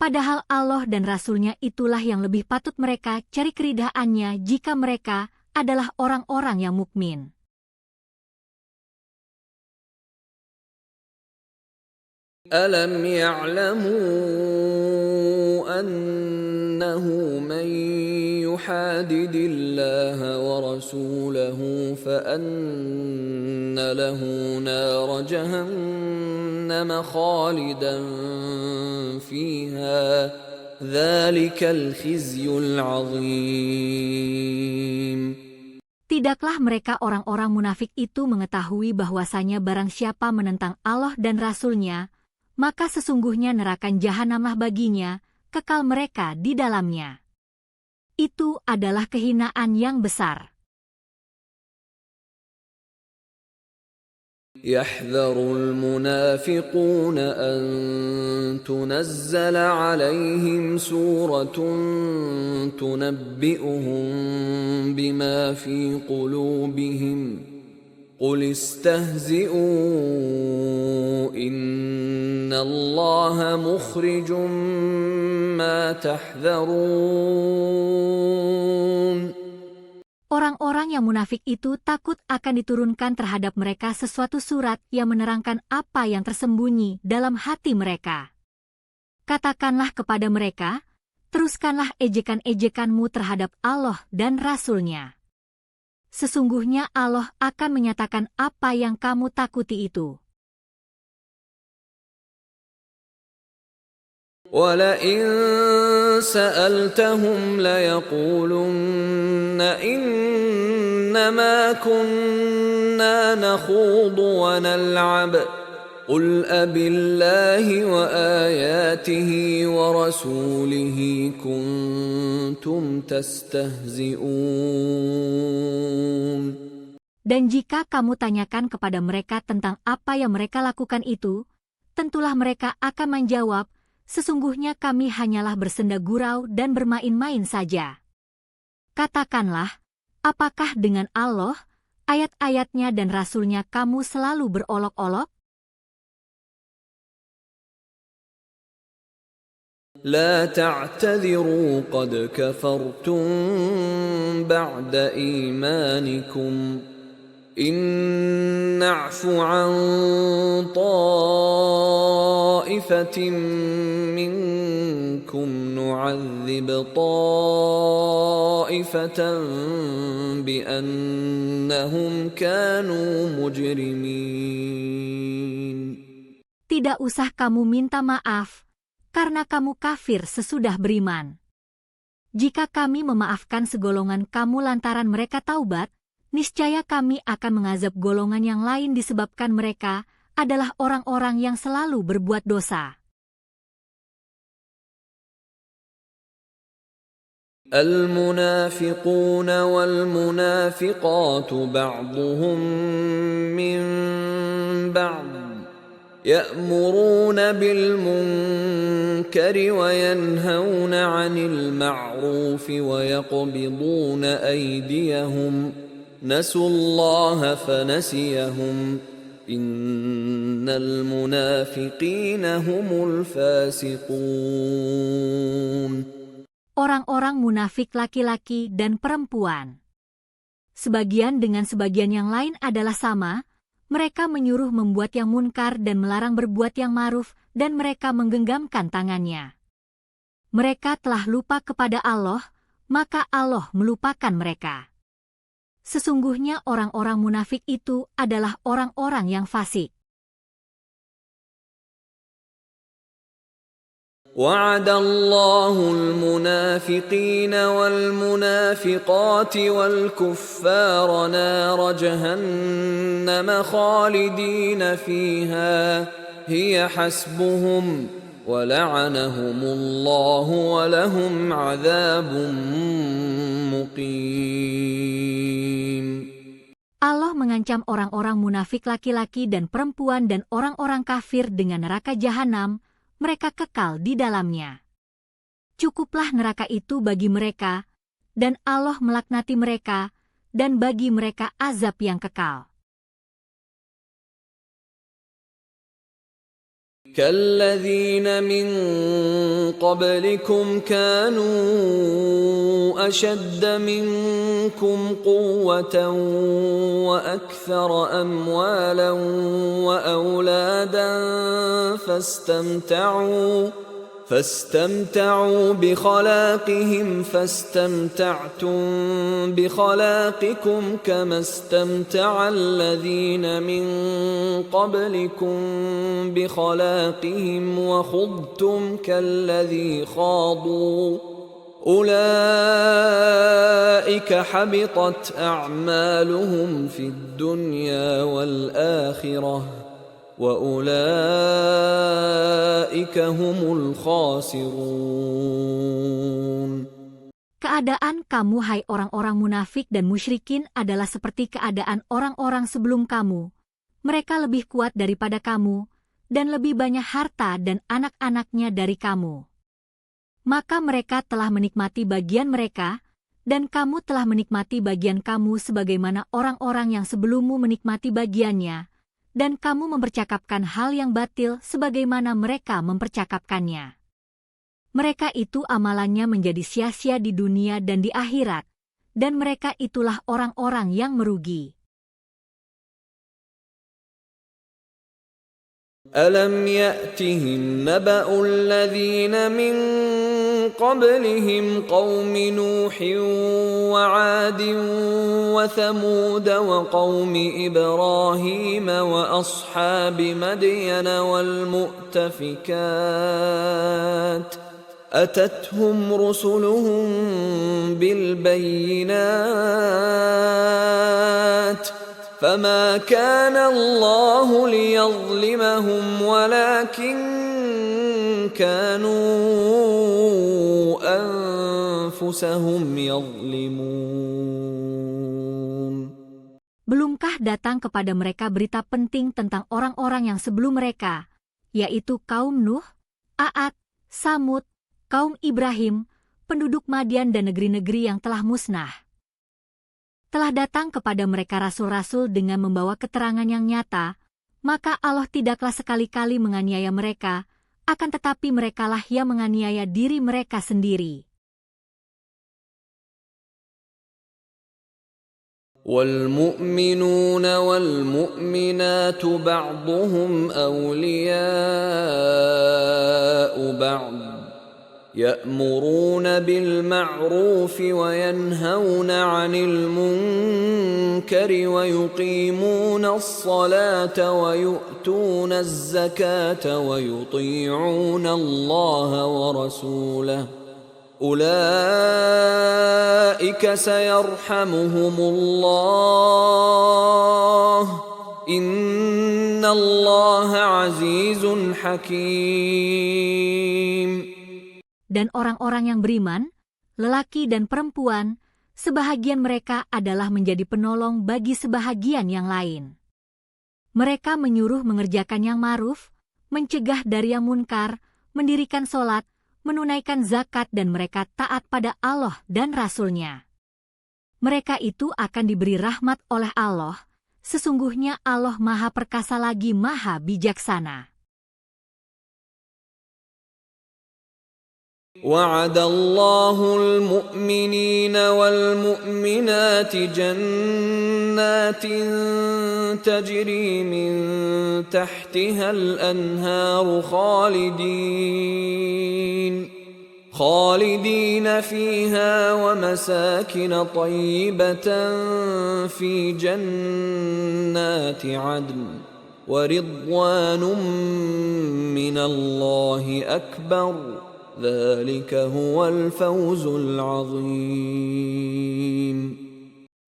padahal Allah dan Rasul-Nya itulah yang lebih patut mereka cari keridhaannya jika mereka adalah orang-orang yang mukmin. ألم يعلموا أنه من يحادد الله ورسوله فأن له نار جهنم خالدا فيها ذلك الخزي العظيم. Tidaklah mereka orang-orang munafik itu mengetahui bahwasanya barang siapa menentang Allah dan Rasul-Nya, maka sesungguhnya neraka jahanamlah baginya, kekal mereka di dalamnya. Itu adalah kehinaan yang besar. يحذر المنافقون أن تنزل عليهم سورة تنبئهم بما في قلوبهم قل استهزئوا إن الله مخرج ما تحذرون. Orang-orang yang munafik itu takut akan diturunkan terhadap mereka sesuatu surat yang menerangkan apa yang tersembunyi dalam hati mereka. Katakanlah kepada mereka, teruskanlah ejekan-ejekanmu terhadap Allah dan Rasul-Nya. Sesungguhnya Allah akan menyatakan apa yang kamu takuti itu. وَلَئِن سَأَلْتَهُمْ لَيَقُولُنَّ إِنَّمَا كُنَّا نَخُوضُ وَنَلْعَبُ قُلْ أَبِاللَّهِ وَآيَاتِهِ وَرَسُولِهِ كُنتُمْ تَسْتَهْزِئُونَ. Dan jika kamu tanyakan kepada mereka tentang apa yang mereka lakukan itu, tentulah mereka akan menjawab, sesungguhnya kami hanyalah bersenda gurau dan bermain-main saja. Katakanlah, apakah dengan Allah, ayat-ayatnya dan Rasul-Nya kamu selalu berolok-olok? لا تعتذروا قد كفرتم بعد إيمانكم إن نعف عن طائفة منكم نعذب طائفة بأنهم كانوا مجرمين. Tidak usah kamu minta maaf, karena kamu kafir sesudah beriman. Jika kami memaafkan segolongan kamu lantaran mereka taubat, niscaya kami akan mengazab golongan yang lain disebabkan mereka adalah orang-orang yang selalu berbuat dosa. المنافقون والمنافقات بعضهم من بعض يأمرون بالمنكر وينهون عن المعروف ويقبضون أيديهم نسوا الله فنسيهم إن المنافقين هم الفاسقون. Orang-orang munafik laki-laki dan perempuan. Sebagian dengan sebagian yang lain adalah sama, mereka menyuruh membuat yang munkar dan melarang berbuat yang ma'ruf, dan mereka menggenggamkan tangannya. Mereka telah lupa kepada Allah, maka Allah melupakan mereka. Sesungguhnya orang-orang munafik itu adalah orang-orang yang fasik. وعد الله المنافقين والمنافقات والكفار نار جهنم خالدين فيها هي حسبهم ولعنهم الله ولهم عذاب مقيم. Allah mengancam orang-orang munafik laki-laki dan perempuan dan orang-orang kafir dengan neraka jahanam. Mereka kekal di dalamnya. Cukuplah neraka itu bagi mereka, dan Allah melaknati mereka, dan bagi mereka azab yang kekal. كالذين من قبلكم كانوا أشد منكم قوة وأكثر أموالا وأولادا فاستمتعوا بخلاقهم فاستمتعتم بخلاقكم كما استمتع الذين من قبلكم بخلاقهم وخضتم كالذي خاضوا أولئك حبطت أعمالهم في الدنيا والآخرة وَأُولَئِكَ هُمُ الْخَاسِرُونَ. Keadaan kamu hai orang-orang munafik dan musyrikin adalah seperti keadaan orang-orang sebelum kamu. Mereka lebih kuat daripada kamu, dan lebih banyak harta dan anak-anaknya dari kamu. Maka mereka telah menikmati bagian mereka, dan kamu telah menikmati bagian kamu sebagaimana orang-orang yang sebelummu menikmati bagiannya. Dan kamu mempercakapkan hal yang batil sebagaimana mereka mempercakapkannya. Mereka itu amalannya menjadi sia-sia di dunia dan di akhirat, dan mereka itulah orang-orang yang merugi. أَلَمْ يَأْتِهِمْ نَبَأُ الَّذِينَ مِنْ قَبْلِهِمْ قَوْمِ نُوحٍ وَعَادٍ وَثَمُودَ وَقَوْمِ إِبْرَاهِيمَ وَأَصْحَابِ مَدْيَنَ وَالْمُؤْتَفِكَاتِ أَتَتْهُمْ رُسُلُهُم بِالْبَيِّنَاتِ فما كان الله ليظلمهم ولكن كانوا أنفسهم يظلمون. Belumkah datang kepada mereka berita penting tentang orang-orang yang sebelum mereka, yaitu kaum Nuh, Aad, Samud, kaum Ibrahim, penduduk Madian dan negeri-negeri yang telah musnah. Telah datang kepada mereka rasul-rasul dengan membawa keterangan yang nyata, maka Allah tidaklah sekali-kali menganiaya mereka, akan tetapi merekalah yang menganiaya diri mereka sendiri. وَالْمُؤْمِنُونَ وَالْمُؤْمِنَاتُ بَعْضُهُمْ أَوْلِيَاءُ بَعْضٍ يَأْمُرُونَ بِالْمَعْرُوفِ وَيَنْهَوْنَ عَنِ الْمُنكَرِ وَيُقِيمُونَ الصَّلَاةَ وَيُؤْتُونَ الزَّكَاةَ وَيُطِيعُونَ اللَّهَ وَرَسُولَهُ أُولَئِكَ سَيَرْحَمُهُمُ اللَّهُ إِنَّ اللَّهَ عَزِيزٌ حَكِيمٌ. Dan orang-orang yang beriman, lelaki dan perempuan, sebahagian mereka adalah menjadi penolong bagi sebahagian yang lain. Mereka menyuruh mengerjakan yang ma'ruf, mencegah dari yang munkar, mendirikan sholat, menunaikan zakat dan mereka taat pada Allah dan Rasul-Nya. Mereka itu akan diberi rahmat oleh Allah, sesungguhnya Allah Maha Perkasa lagi Maha Bijaksana. وعد الله المؤمنين والمؤمنات جنات تجري من تحتها الأنهار خالدين فيها ومساكن طيبة في جنات عدن ورضوان من الله أكبر ذلك هو الفوز العظيم.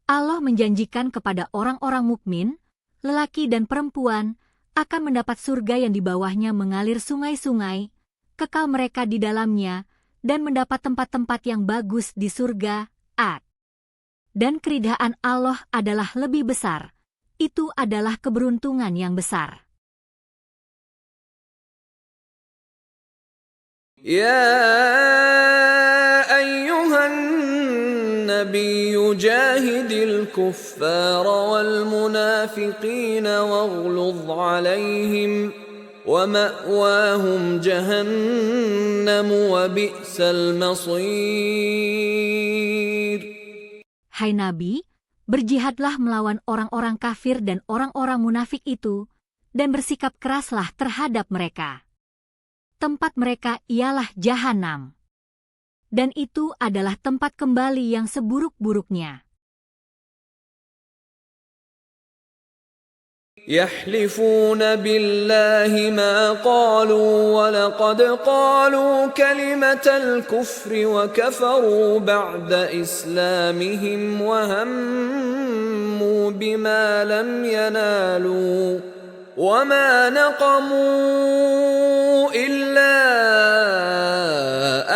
Allah menjanjikan kepada orang-orang mukmin, lelaki dan perempuan, akan mendapat surga yang di bawahnya mengalir sungai-sungai, kekal mereka di dalamnya, dan mendapat tempat-tempat yang bagus di surga, Dan keridhaan Allah adalah lebih besar. Itu adalah keberuntungan yang besar. يا أيها النبي جاهد الكفار والمنافقين واغلظ عليهم ومأواهم جهنم وبئس المصير. Hai Nabi, berjihadlah melawan orang-orang kafir dan orang-orang munafik itu, dan bersikap keraslah terhadap mereka. Tempat mereka ialah Jahanam. Dan itu adalah tempat kembali yang seburuk-buruknya. يحلفون بالله ما قالوا ولقد قالوا كلمة الكفر وكفروا بعد إسلامهم وهموا بما لم ينالوا وما نقموا إلا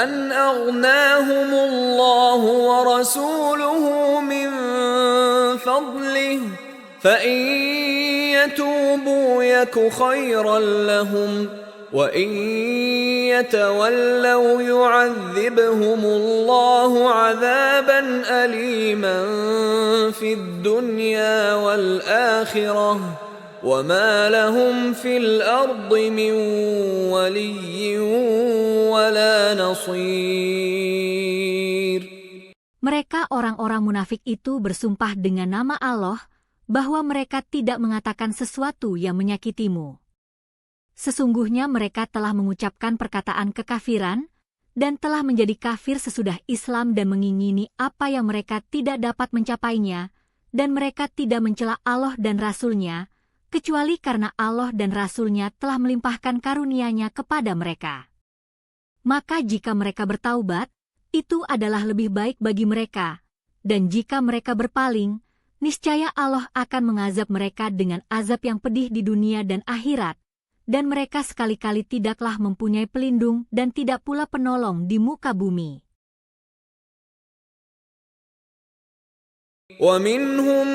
أن أغناهم الله ورسوله من فضله فإن يتوبوا يك خيرا لهم وإن يتولوا يعذبهم الله عذابا أليما في الدنيا والآخرة وما لهم في الأرض من ولي ولا نصير. Mereka orang-orang munafik itu bersumpah dengan nama Allah bahwa mereka tidak mengatakan sesuatu yang menyakitimu. Sesungguhnya mereka telah mengucapkan perkataan kekafiran dan telah menjadi kafir sesudah Islam dan mengingini apa yang mereka tidak dapat mencapainya, dan mereka tidak mencela Allah dan Rasul-Nya, kecuali karena Allah dan Rasul-Nya telah melimpahkan karunia-Nya kepada mereka. Maka jika mereka bertaubat, itu adalah lebih baik bagi mereka, dan jika mereka berpaling, niscaya Allah akan mengazab mereka dengan azab yang pedih di dunia dan akhirat, dan mereka sekali-kali tidaklah mempunyai pelindung dan tidak pula penolong di muka bumi. وَمِنْهُمْ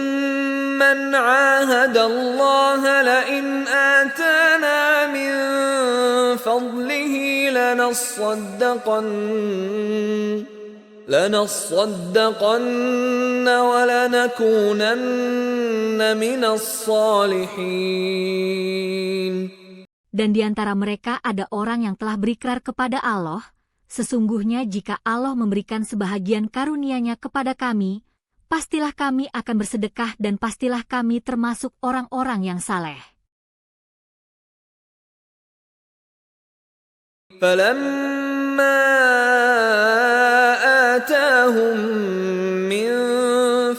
مَنْ عَاهَدَ اللَّهَ لَئِنْ آتَانَا مِنْ فَضْلِهِ لَنَصَّدَّقَنَّ وَلَنَكُونَنَّ مِنَ الصَّالِحِينَ. Dan di antara mereka ada orang yang telah berikrar kepada Allah, sesungguhnya jika Allah memberikan sebahagian karunia-Nya kepada kami, pastilah kami akan bersedekah dan pastilah kami termasuk orang-orang yang saleh. فَلَمَّا آتَاهُم مِّن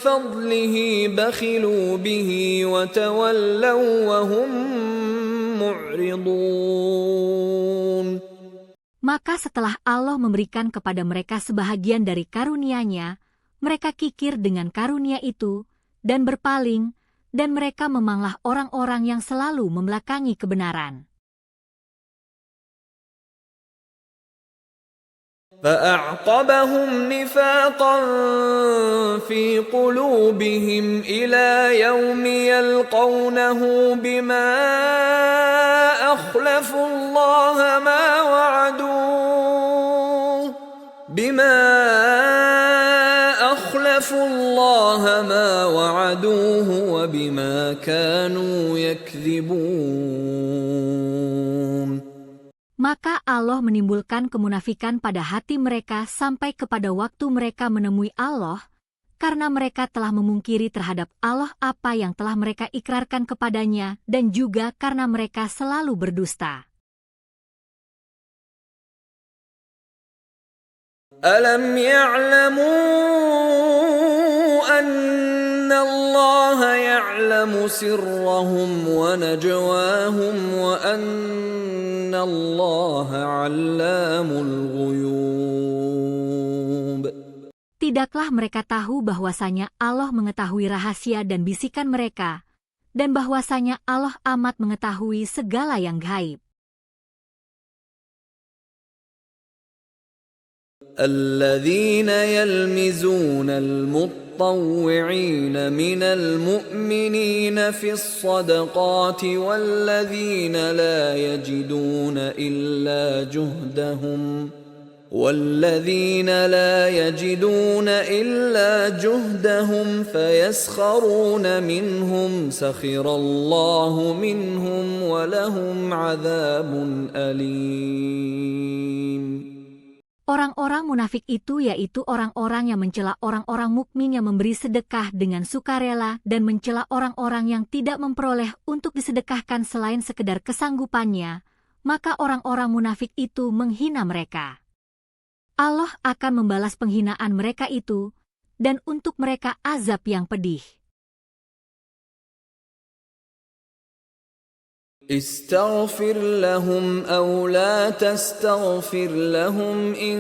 فَضْلِهِ بَخِلُوا بِهِ وَتَوَلَّوْا وَهُم مُّعْرِضُونَ. Maka setelah Allah memberikan kepada mereka sebahagian dari karunia-Nya, mereka kikir dengan karunia itu, dan berpaling, dan mereka memanglah orang-orang yang selalu membelakangi kebenaran. فأعقبهم نفاقا في قلوبهم إلى يوم يلقونه بما أخلفوا الله ما وعدوه وبما كانوا يكذبون. Maka Allah menimbulkan kemunafikan pada hati mereka sampai kepada waktu mereka menemui Allah, karena mereka telah memungkiri terhadap Allah apa yang telah mereka ikrarkan kepadanya, dan juga karena mereka selalu berdusta. Alam ya'lamu anna Allah ya'lamu sirrahum wa najwahum wa anna Allah 'allamul ghuyub. Tidaklah mereka tahu bahwasanya Allah mengetahui rahasia dan bisikan mereka, dan bahwasanya Allah amat mengetahui segala yang gaib. الذين يلمزون المطوعين من المؤمنين في الصدقات والذين لا يجدون إلا جهدهم فيسخرون منهم سخر الله منهم ولهم عذاب أليم. Orang-orang munafik itu yaitu orang-orang yang mencela orang-orang mukmin yang memberi sedekah dengan sukarela dan mencela orang-orang yang tidak memperoleh untuk disedekahkan selain sekedar kesanggupannya, maka orang-orang munafik itu menghina mereka. Allah akan membalas penghinaan mereka itu, dan untuk mereka azab yang pedih. استغفر لهم أو لا تستغفر لهم إن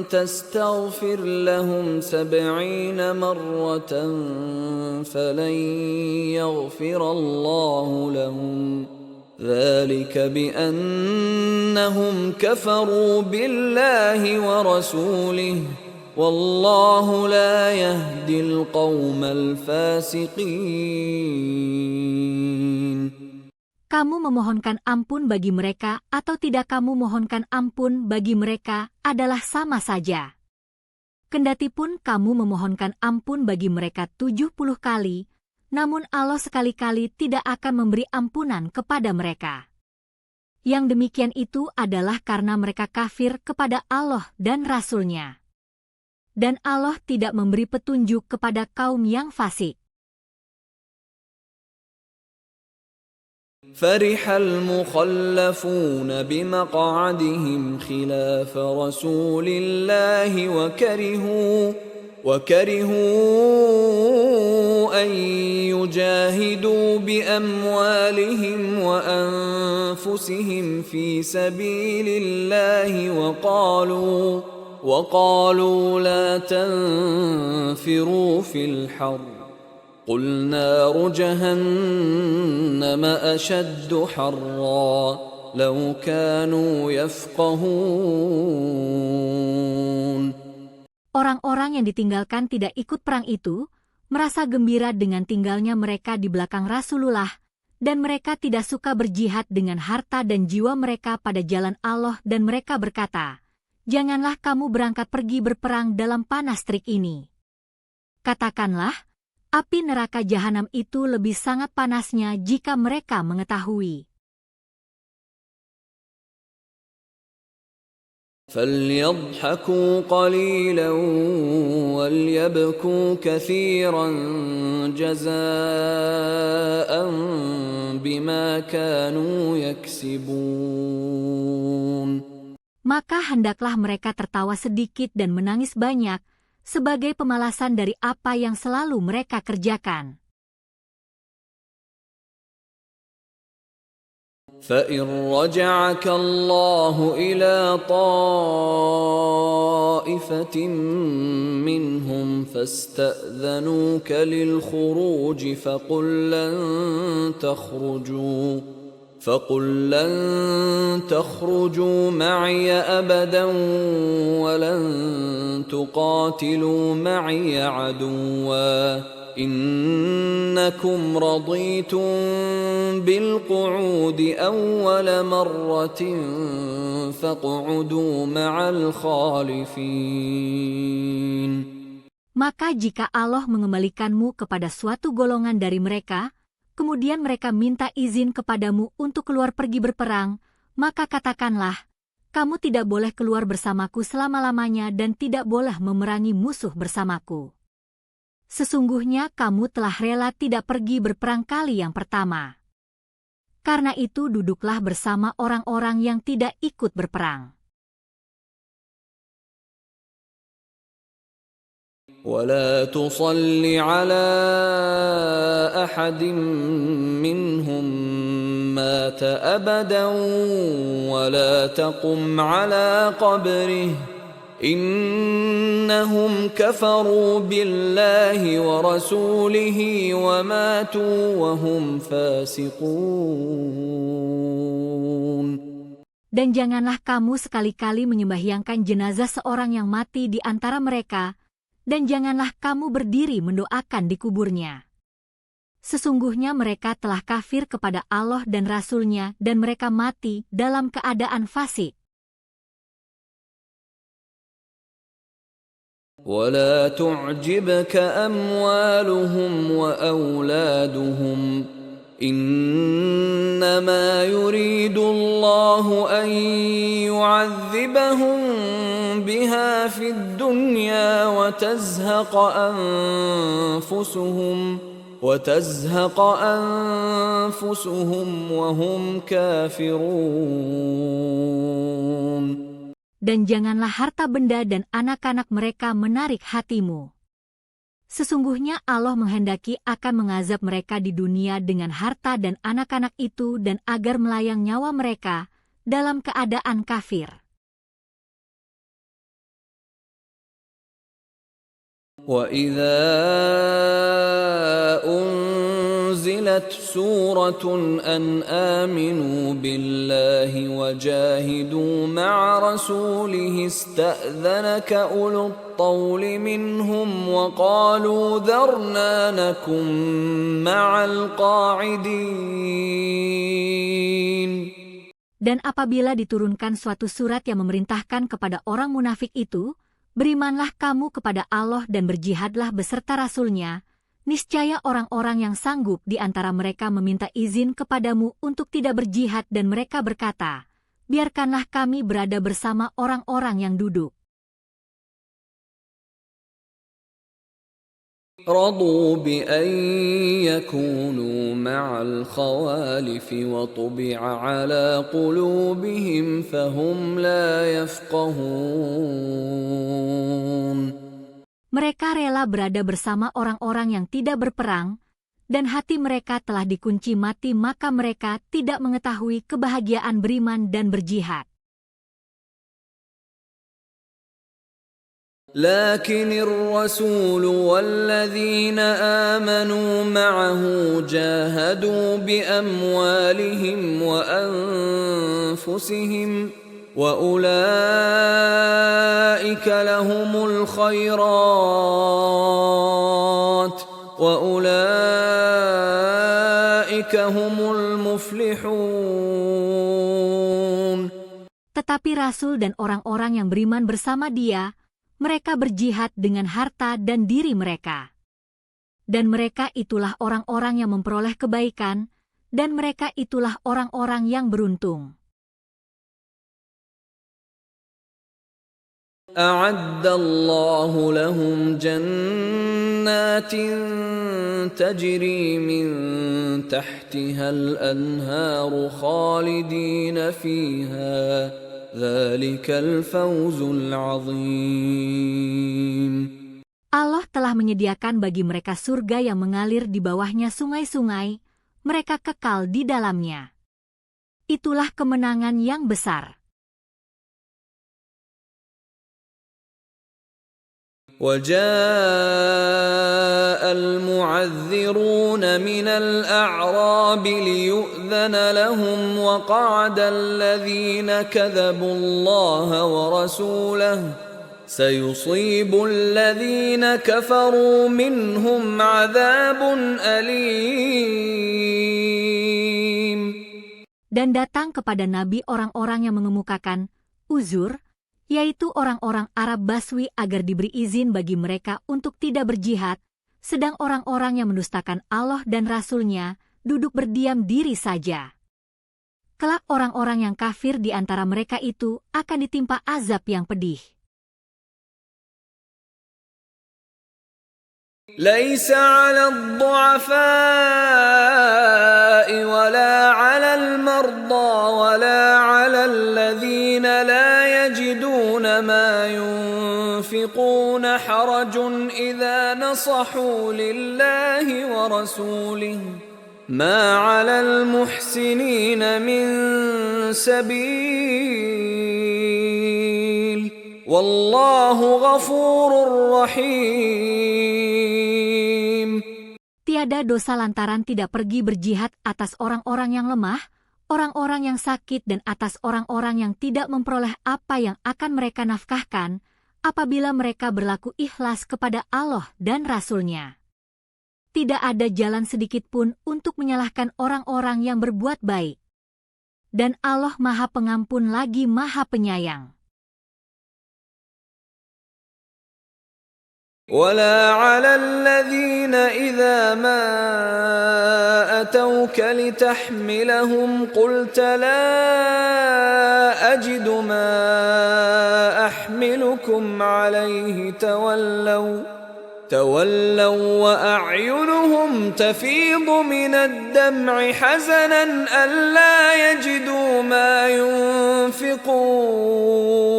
تستغفر لهم 70 مرة فلن يغفر الله لهم ذلك بأنهم كفروا بالله ورسوله والله لا يهدي القوم الفاسقين. Kamu memohonkan ampun bagi mereka atau tidak kamu mohonkan ampun bagi mereka adalah sama saja. Kendatipun kamu memohonkan ampun bagi mereka 70 kali, namun Allah sekali-kali tidak akan memberi ampunan kepada mereka. Yang demikian itu adalah karena mereka kafir kepada Allah dan Rasul-Nya. Dan Allah tidak memberi petunjuk kepada kaum yang fasik. فرح المخلفون بمقعدهم خلاف رسول الله وكرهوا أن يجاهدوا بأموالهم وأنفسهم في سبيل الله وقالوا لا تنفروا في الحر قل نار جهنم أشد حرا لو كانوا يفقهون. Orang-orang yang ditinggalkan tidak ikut perang itu merasa gembira dengan tinggalnya mereka di belakang Rasulullah, dan mereka tidak suka berjihad dengan harta dan jiwa mereka pada jalan Allah, dan mereka berkata, "Janganlah kamu berangkat pergi berperang dalam panas terik ini." Katakanlah, api neraka jahanam itu lebih sangat panasnya jika mereka mengetahui. فَلْيَضْحَكُوا قَلِيلًا وَلْيَبْكُوا كَثِيرًا جَزَاءً بِمَا كَانُوا يَكْسِبُونَ. Maka hendaklah mereka tertawa sedikit dan menangis banyak, sebagai pembalasan dari apa yang selalu mereka kerjakan. فَإِنْ رَجَعَكَ اللَّهُ إِلَى طَائِفَةٍ مِّنْهُمْ فَاسْتَأْذَنُوكَ لِلْخُرُوجِ فَقُلْ لَنْ فقل لن تخرجوا معي أبدا ولن تقاتلوا معي عدوا إنكم رضيتم بالقعود أول مرة فاقعدوا مع الخالفين. Maka jika Allah mengembalikanmu kepada suatu golongan dari mereka, kemudian mereka minta izin kepadamu untuk keluar pergi berperang, maka katakanlah, kamu tidak boleh keluar bersamaku selama-lamanya dan tidak boleh memerangi musuh bersamaku. Sesungguhnya kamu telah rela tidak pergi berperang kali yang pertama. Karena itu duduklah bersama orang-orang yang tidak ikut berperang. ولا تصل على أحد منهم مات أبدا ولا تقم على قبره إنهم كفروا بالله ورسوله وماتوا وهم فاسقون. Dan janganlah kamu sekali-kali menyembahyangkan jenazah seorang yang mati di antara mereka, dan janganlah kamu berdiri mendoakan di kuburnya. Sesungguhnya mereka telah kafir kepada Allah dan Rasul-Nya dan mereka mati dalam keadaan fasik. ولا تعجبك أموالهم وأولادهم إنما يريد الله أن يعذبهم بها في الدنيا وتزهق أنفسهم وهم كافرون. Dan janganlah harta benda dan anak-anak mereka menarik hatimu. Sesungguhnya Allah menghendaki akan mengazab mereka di dunia dengan harta dan anak-anak itu dan agar melayang nyawa mereka dalam keadaan kafir. وَإِذَا أُنزِلَتْ سُورَةٌ أَنْ آمِنُوا بِاللَّهِ وَجَاهِدُوا مَعَ رَسُولِهِ اسْتَأْذَنَكَ أُولُو الطَّوْلِ مِنْهُمْ وَقَالُوا ذَرْنَا نَكُنْ مَعَ الْقَاعِدِينَ. Dan apabila diturunkan suatu surat yang memerintahkan kepada orang munafik itu, berimanlah kamu kepada Allah dan berjihadlah beserta Rasul-Nya, niscaya orang-orang yang sanggup di antara mereka meminta izin kepadamu untuk tidak berjihad dan mereka berkata, biarkanlah kami berada bersama orang-orang yang duduk. رضوا بأن يكونوا مع الخوالف وطبع على قلوبهم فهم لا يفقهون. Mereka rela berada bersama orang-orang yang tidak berperang, dan hati mereka telah dikunci mati maka mereka tidak mengetahui kebahagiaan beriman dan berjihad. لكن الرسول والذين آمنوا معه جاهدوا بأموالهم وأنفسهم وأولئك لهم الخيرات وأولئك هم المفلحون. Tetapi Rasul dan orang-orang yang beriman bersama dia, mereka berjihad dengan harta dan diri mereka. Dan mereka itulah orang-orang yang memperoleh kebaikan, dan mereka itulah orang-orang yang beruntung. أعد الله لهم جنات تجري من تحتها الأنهار خالدين فيها ذلك الفوز العظيم. Allah telah menyediakan bagi mereka surga yang mengalir di bawahnya sungai-sungai, mereka kekal di dalamnya. Itulah kemenangan yang besar. وجاء المعذرون من الأعراب ليؤذن لهم وقعد الذين كذبوا الله ورسوله سيصيب الذين كفروا منهم عذاب أليم. Dan datang kepada Nabi orang-orang yang mengemukakan uzur, yaitu orang-orang Arab Baswi agar diberi izin bagi mereka untuk tidak berjihad, sedang orang-orang yang mendustakan Allah dan Rasul-Nya duduk berdiam diri saja. Kelak orang-orang yang kafir di antara mereka itu akan ditimpa azab yang pedih. ليس على الضعفاء ولا على المرضى ولا على الذين لا يجدون ما ينفقون حرج إذا نصحوا لله ورسوله ما على المحسنين من سبيل والله غفور رحيم. Tiada dosa lantaran tidak pergi berjihad atas orang-orang yang lemah, orang-orang yang sakit dan atas orang-orang yang tidak memperoleh apa yang akan mereka nafkahkan, apabila mereka berlaku ikhlas kepada Allah dan Rasul-Nya. Tidak ada jalan sedikit pun untuk menyalahkan orang-orang yang berbuat baik. Dan Allah Maha Pengampun lagi Maha Penyayang. ولا على الذين إذا ما أتوك لتحملهم قلت لا أجد ما أحملكم عليه تولوا وأعينهم تفيض من الدمع حزنا ألا يجدوا ما ينفقون.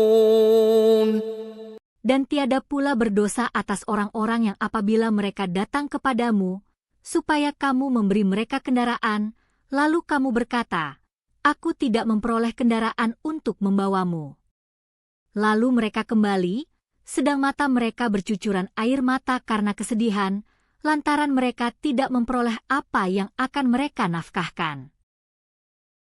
Dan tiada pula berdosa atas orang-orang yang apabila mereka datang kepadamu, supaya kamu memberi mereka kendaraan, lalu kamu berkata, "Aku tidak memperoleh kendaraan untuk membawamu." Lalu mereka kembali, sedang mata mereka bercucuran air mata karena kesedihan, lantaran mereka tidak memperoleh apa yang akan mereka nafkahkan.